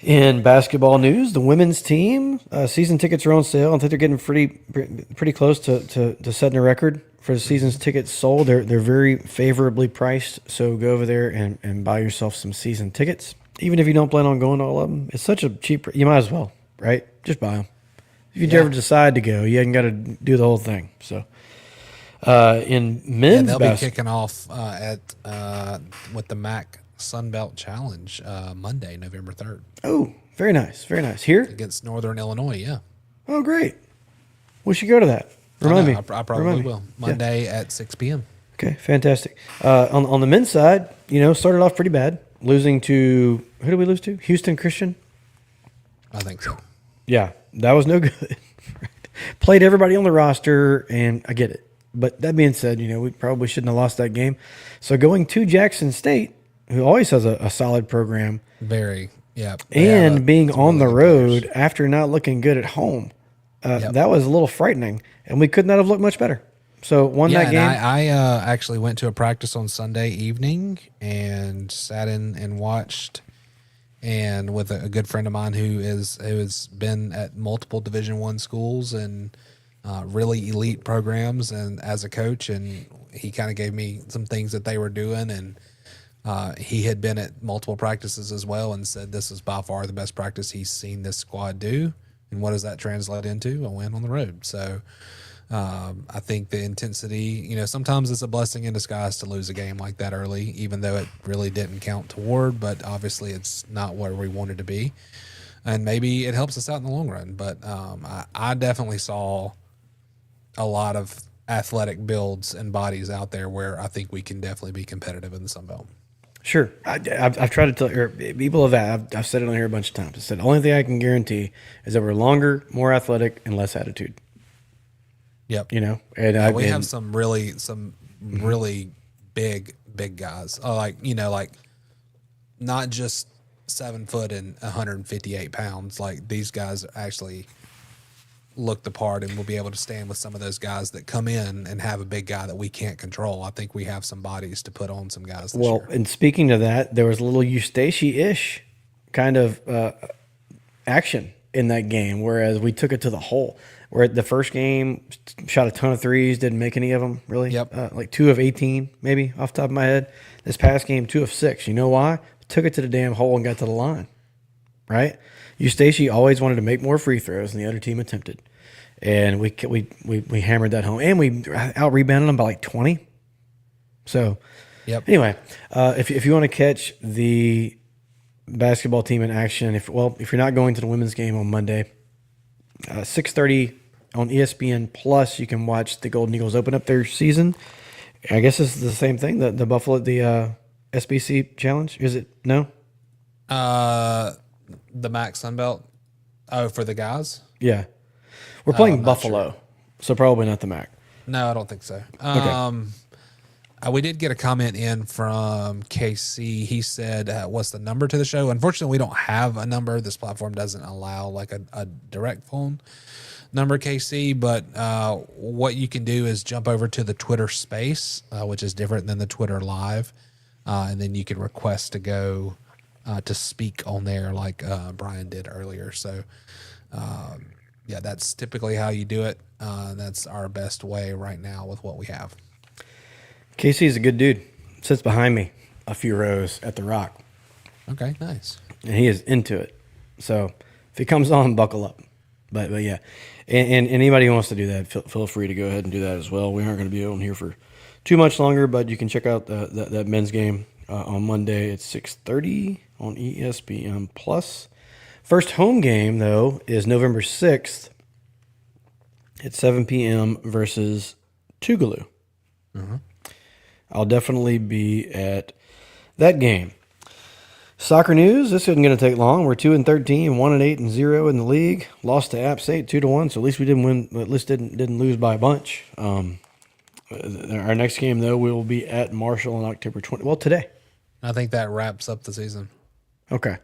In basketball news, the women's team season tickets are on sale. I think they're getting pretty close to setting a record for the season's tickets sold. They're very favorably priced, so go over there and buy yourself some season tickets. Even if you don't plan on going to all of them, it's such a cheap. You might as well, right? Just buy them. If you ever decide to go, you haven't got to do the whole thing. So, in men's they'll be kicking off with the MAC Sunbelt Challenge Monday, November 3rd. Oh, very nice, very nice. Here against Northern Illinois, yeah. Oh, great. We should go to that. Remind me. I probably will. Monday at 6 p.m. Okay, fantastic. On the men's side, started off pretty bad, losing to who did we lose to? Houston Christian. I think so. Yeah, that was no good. Played everybody on the roster, and I get it. But that being said, we probably shouldn't have lost that game. So going to Jackson State, who always has a solid program. Very, yeah. And being on the road after not looking good at home, that was a little frightening. And we could not have looked much better. So won that game. I actually went to a practice on Sunday evening and sat in and watched, and with a good friend of mine who has been at multiple Division I schools and really elite programs, and as a coach, and he kind of gave me some things that they were doing, and he had been at multiple practices as well, and said this is by far the best practice he's seen this squad do. And what does that translate into? A win on the road. So I think the intensity, sometimes it's a blessing in disguise to lose a game like that early, even though it really didn't count toward, but obviously it's not where we wanted to be. And maybe it helps us out in the long run. But I definitely saw a lot of athletic builds and bodies out there where I think we can definitely be competitive in the Sun Belt. Sure. I've tried to tell people I've said it on here a bunch of times. I said the only thing I can guarantee is that we're longer, more athletic, and less attitude. Yep. And we have some really big guys. Like not just 7 foot and 158 pounds. Like these guys actually look the part and will be able to stand with some of those guys that come in and have a big guy that we can't control. I think we have some bodies to put on some guys this year. And speaking of that, there was a little Eustace-ish kind of action in that game, whereas we took it to the hole. Where the first game, shot a ton of threes, didn't make any of them, really. Yep. Like 2 of 18, maybe, off the top of my head. This past game, 2 of 6. You know why? Took it to the damn hole and got to the line, right? Eustace always wanted to make more free throws than the other team attempted. And we hammered that home. And we out-rebounded them by like 20. So, anyway, if you want to catch the basketball team in action, if you're not going to the women's game on Monday, 6:30 on ESPN Plus, you can watch the Golden Eagles open up their season. I guess it's the same thing, the SBC Challenge. Is it? No? The MAC Sunbelt. Oh, for the guys? Yeah. We're playing Buffalo, so probably not the MAC. No, I don't think so. Okay. We did get a comment in from KC. He said, what's the number to the show? Unfortunately, we don't have a number. This platform doesn't allow like a direct phone number, KC. But what you can do is jump over to the Twitter space, which is different than the Twitter live. And then you can request to go to speak on there like Brian did earlier. So, that's typically how you do it. That's our best way right now with what we have. Casey's a good dude. Sits behind me a few rows at the Rock. Okay, nice. And he is into it. So if he comes on, buckle up. But yeah. And anybody who wants to do that, feel free to go ahead and do that as well. We aren't going to be on here for too much longer, but you can check out that men's game on Monday at 6:30 on ESPN Plus. First home game, though, is November 6th at 7 p.m. versus Tougaloo. Mm-hmm. I'll definitely be at that game. Soccer news. This isn't going to take long. We're 2-13, 1-8-0 in the league. Lost to App State 2-1. So at least we didn't win. At least didn't lose by a bunch. Our next game though, we will be at Marshall on October 20. Well, today. I think that wraps up the season. Okay.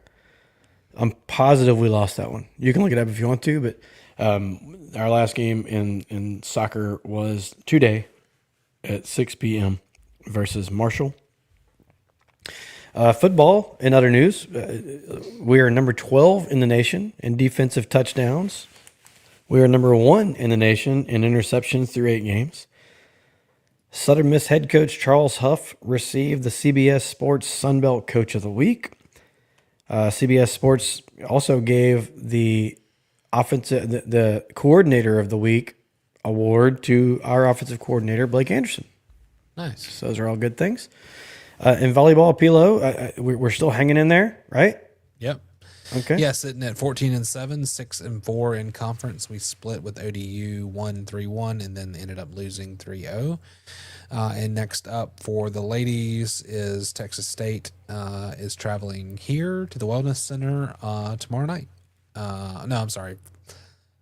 I'm positive we lost that one. You can look it up if you want to, but our last game in soccer was today at 6 p.m. versus Marshall. Football, in other news, we are number 12 in the nation in defensive touchdowns. We are number 1 in the nation in interceptions through 8 games. Southern Miss head coach Charles Huff received the CBS Sports Sunbelt Coach of the Week. CBS Sports also gave the the Coordinator of the Week award to our offensive coordinator, Blake Anderson. Nice. So those are all good things. In volleyball, PLo, we're still hanging in there, right? Yep. Okay. Yeah, sitting at 14-7, 6-4 in conference. We split with ODU 1-3-1 and then ended up losing 3-0. And next up for the ladies is Texas State is traveling here to the Wellness Center tomorrow night. No, I'm sorry.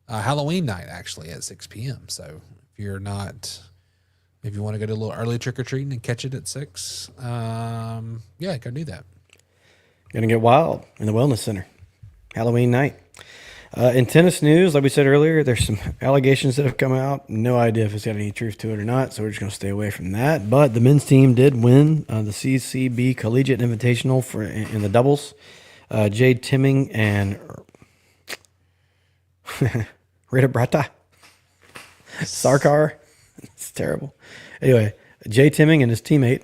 Halloween night, actually, at 6 p.m. So if you want to go to a little early trick-or-treating and catch it at 6, yeah, go do that. Gonna get wild in the Wellness Center. Halloween night. In tennis news, like we said earlier, there's some allegations that have come out. No idea if it's got any truth to it or not, so we're just going to stay away from that. But the men's team did win the CCB Collegiate Invitational in the doubles. Jade Timming and Rita Brata Sarkar. It's terrible. Anyway, Jay Timming and his teammate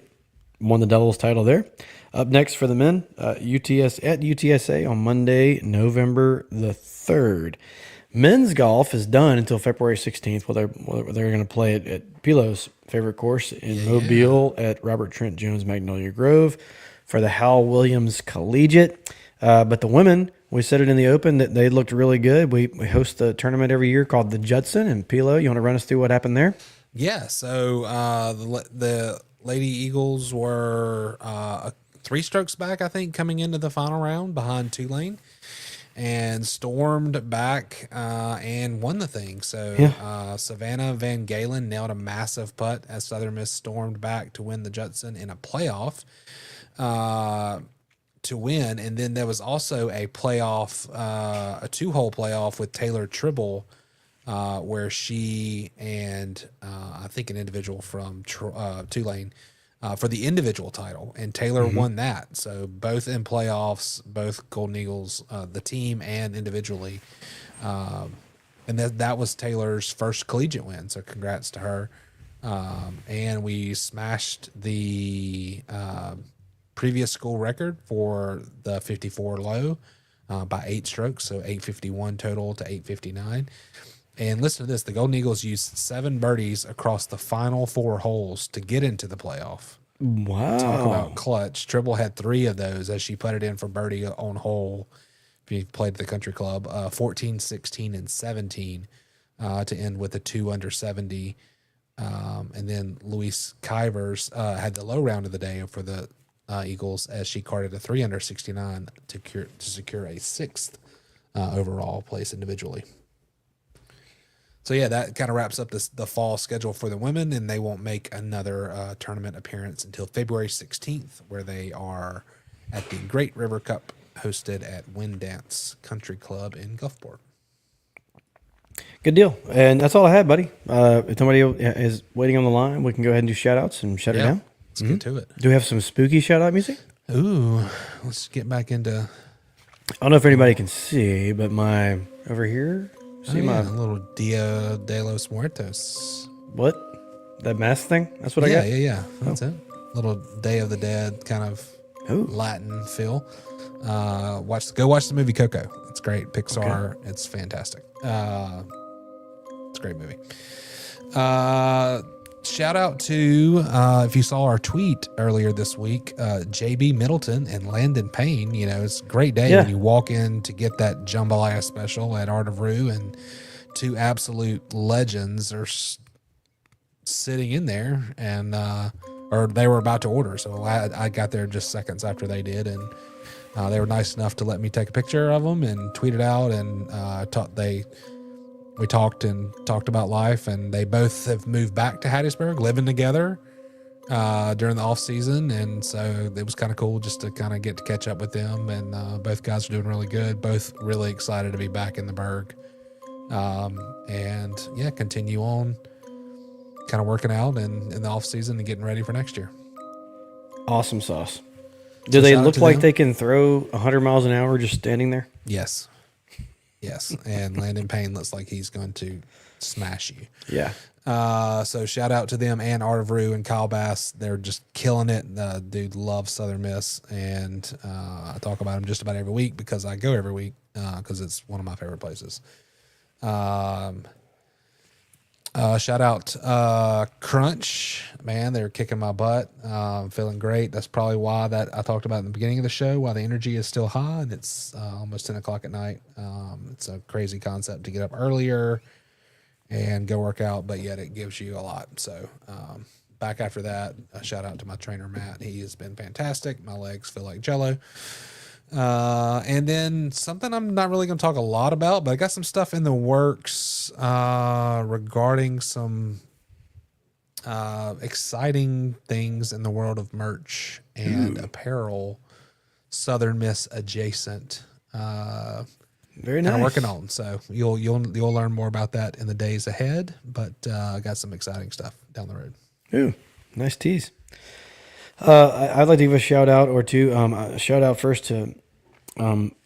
won the doubles title there. Up next for the men, UTSA on Monday, November the 3rd. Men's golf is done until February 16th. They're going to play it at PLo's favorite course in Mobile at Robert Trent Jones Magnolia Grove for the Hal Williams Collegiate. But the women, we said it in the open that they looked really good. We host the tournament every year called the Judson. And PLo, you want to run us through what happened there? Yeah, so the Lady Eagles were 3 strokes back, I think, coming into the final round behind Tulane, and stormed back and won the thing. So Savannah Van Galen nailed a massive putt as Southern Miss stormed back to win the Judson in a playoff to win. And then there was also a playoff, a 2-hole playoff with Taylor Tribble, where she and I think an individual from Tulane for the individual title, and Taylor won that. So both in playoffs, both Golden Eagles, the team and individually, and that was Taylor's first collegiate win. So congrats to her. And we smashed the previous school record for the 54 low by 8 strokes, so 851 total to 859. And listen to this, the Golden Eagles used 7 birdies across the final 4 holes to get into the playoff. Wow. Talk about clutch. Tribble had 3 of those as she put it in for birdie on hole, if you played at the country club, 14, 16, and 17 to end with a 2 under 70. And then Louise Kivers had the low round of the day for the Eagles as she carded a 3 under 69 to secure a 6th overall place individually. So, yeah, that kind of wraps up the fall schedule for the women, and they won't make another tournament appearance until February 16th, where they are at the Great River Cup hosted at Wind Dance Country Club in Gulfport. Good deal. And that's all I had, buddy. If somebody is waiting on the line, we can go ahead and do shout-outs and shut it down. Let's get to it. Do we have some spooky shout-out music? Ooh, let's get back into... I don't know if anybody can see, but over here... See a little Dia de los Muertos. What? That mask thing? That's what I got? Yeah. That's it. Little Day of the Dead kind of Latin feel. Go watch the movie Coco. It's great. Pixar. Okay. It's fantastic. It's a great movie. Shout out to, if you saw our tweet earlier this week, JB Middleton and Landon Payne. You know, it's a great day when you walk in to get that jambalaya special at Art of Rue, and 2 absolute legends are sitting in there, and or they were about to order. So I got there just seconds after they did, and they were nice enough to let me take a picture of them and tweet it out, and we talked about life, and they both have moved back to Hattiesburg, living together during the off season. And so it was kind of cool just to kind of get to catch up with them. And both guys are doing really good, both really excited to be back in the Berg. And yeah, continue on kind of working out in the off season and getting ready for next year. Awesome sauce. Do they shout out look to like them. they can throw 100 miles an hour just standing there? Yes. Yes. And Landon Payne looks like he's going to smash you. Yeah. So shout out to them and Art of Rue and Kyle Bass. They're just killing it. Dude loves Southern Miss, and I talk about him just about every week because I go every week because it's one of my favorite places. Shout out Crunch, man, they're kicking my butt. Feeling great. That's probably why that I talked about in the beginning of the show, why the energy is still high, and it's almost 10 o'clock at night. It's a crazy concept to get up earlier and go work out, but yet it gives you a lot. So back after that, a shout out to my trainer, Matt. He has been fantastic. My legs feel like Jell-O. And then something I'm not really going to talk a lot about, but I got some stuff in the works regarding some exciting things in the world of merch and apparel, Southern Miss adjacent. Very Kind nice. of working on, so you'll learn more about that in the days ahead. But I got some exciting stuff down the road. Ooh, nice tease. I'd like to give a shout out or two. A shout out first to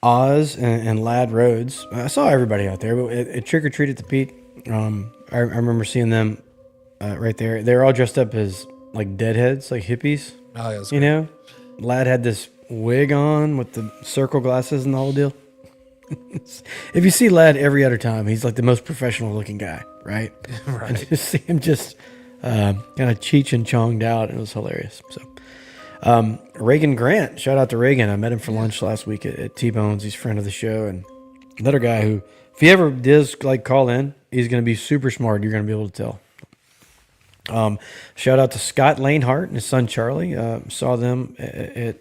Oz and Lad Rhodes. I saw everybody out there, but it trick or treat at the Pete. I remember seeing them right there. They were all dressed up as like deadheads, like hippies. Oh, yeah, You know, Lad had this wig on with the circle glasses and the whole deal. If you see Lad every other time, he's like the most professional looking guy, right? Right. And just see him just kind of cheech and chonged out. It was hilarious. So, Reagan Grant, shout out to Reagan. I met him for lunch last week at T-Bones. He's a friend of the show, and another guy who, if he ever does like call in, he's going to be super smart. You're going to be able to tell. Shout out to Scott Lanehart and his son Charlie. Saw them they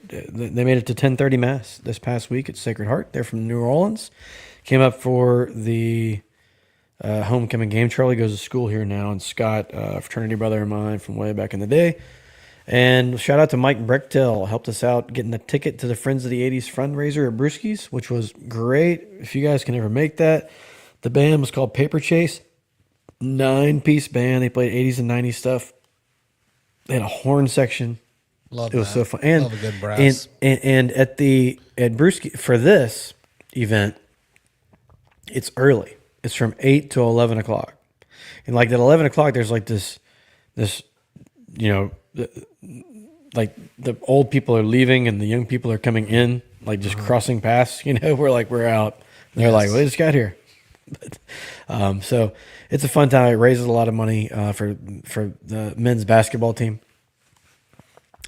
made it to 10:30 Mass this past week at Sacred Heart. They're from New Orleans. Came up for the homecoming game. Charlie goes to school here now, and Scott, a fraternity brother of mine from way back in the day. And shout out to Mike Brechtel, helped us out getting a ticket to the Friends of the 80s fundraiser at Brewski's, which was great. If you guys can ever make that, the band was called Paper Chase. 9-piece band. They played 80s and 90s stuff. They had a horn section. Love It was that. so fun. And Love a good brass. and at Brewski for this event, it's early. It's from 8 to 11 o'clock. And like at 11 o'clock, there's like this, like the old people are leaving and the young people are coming in, like just crossing past, we're out. And they're like, we just got here. But, so it's a fun time. It raises a lot of money for the men's basketball team.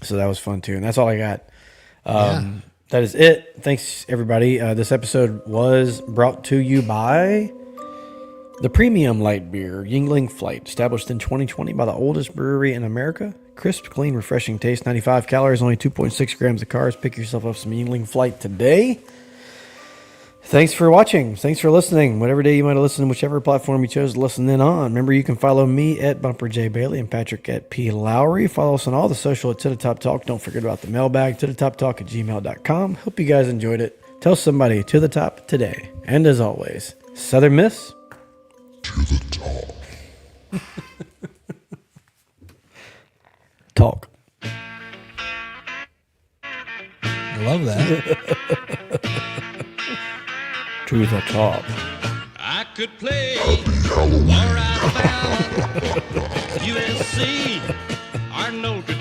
So that was fun too. And that's all I got. That is it. Thanks, everybody. This episode was brought to you by the premium light beer, Yingling Flight, established in 2020 by the oldest brewery in America. Crisp, clean, refreshing taste, 95 calories, only 2.6 grams of carbs. Pick yourself up some Yingling Flight today. Thanks for watching. Thanks for listening. Whatever day you might have listened, whichever platform you chose to listen in on. Remember, you can follow me at Bumper J. Bailey and Patrick at P. Lowry. Follow us on all the social at To The Top Talk. Don't forget about the mailbag, tothetoptalk@gmail.com. Hope you guys enjoyed it. Tell somebody to the top today. And as always, Southern Miss. To the top. Talk. I love that. To the top. I could play Happy Halloween. or I found USC or Notre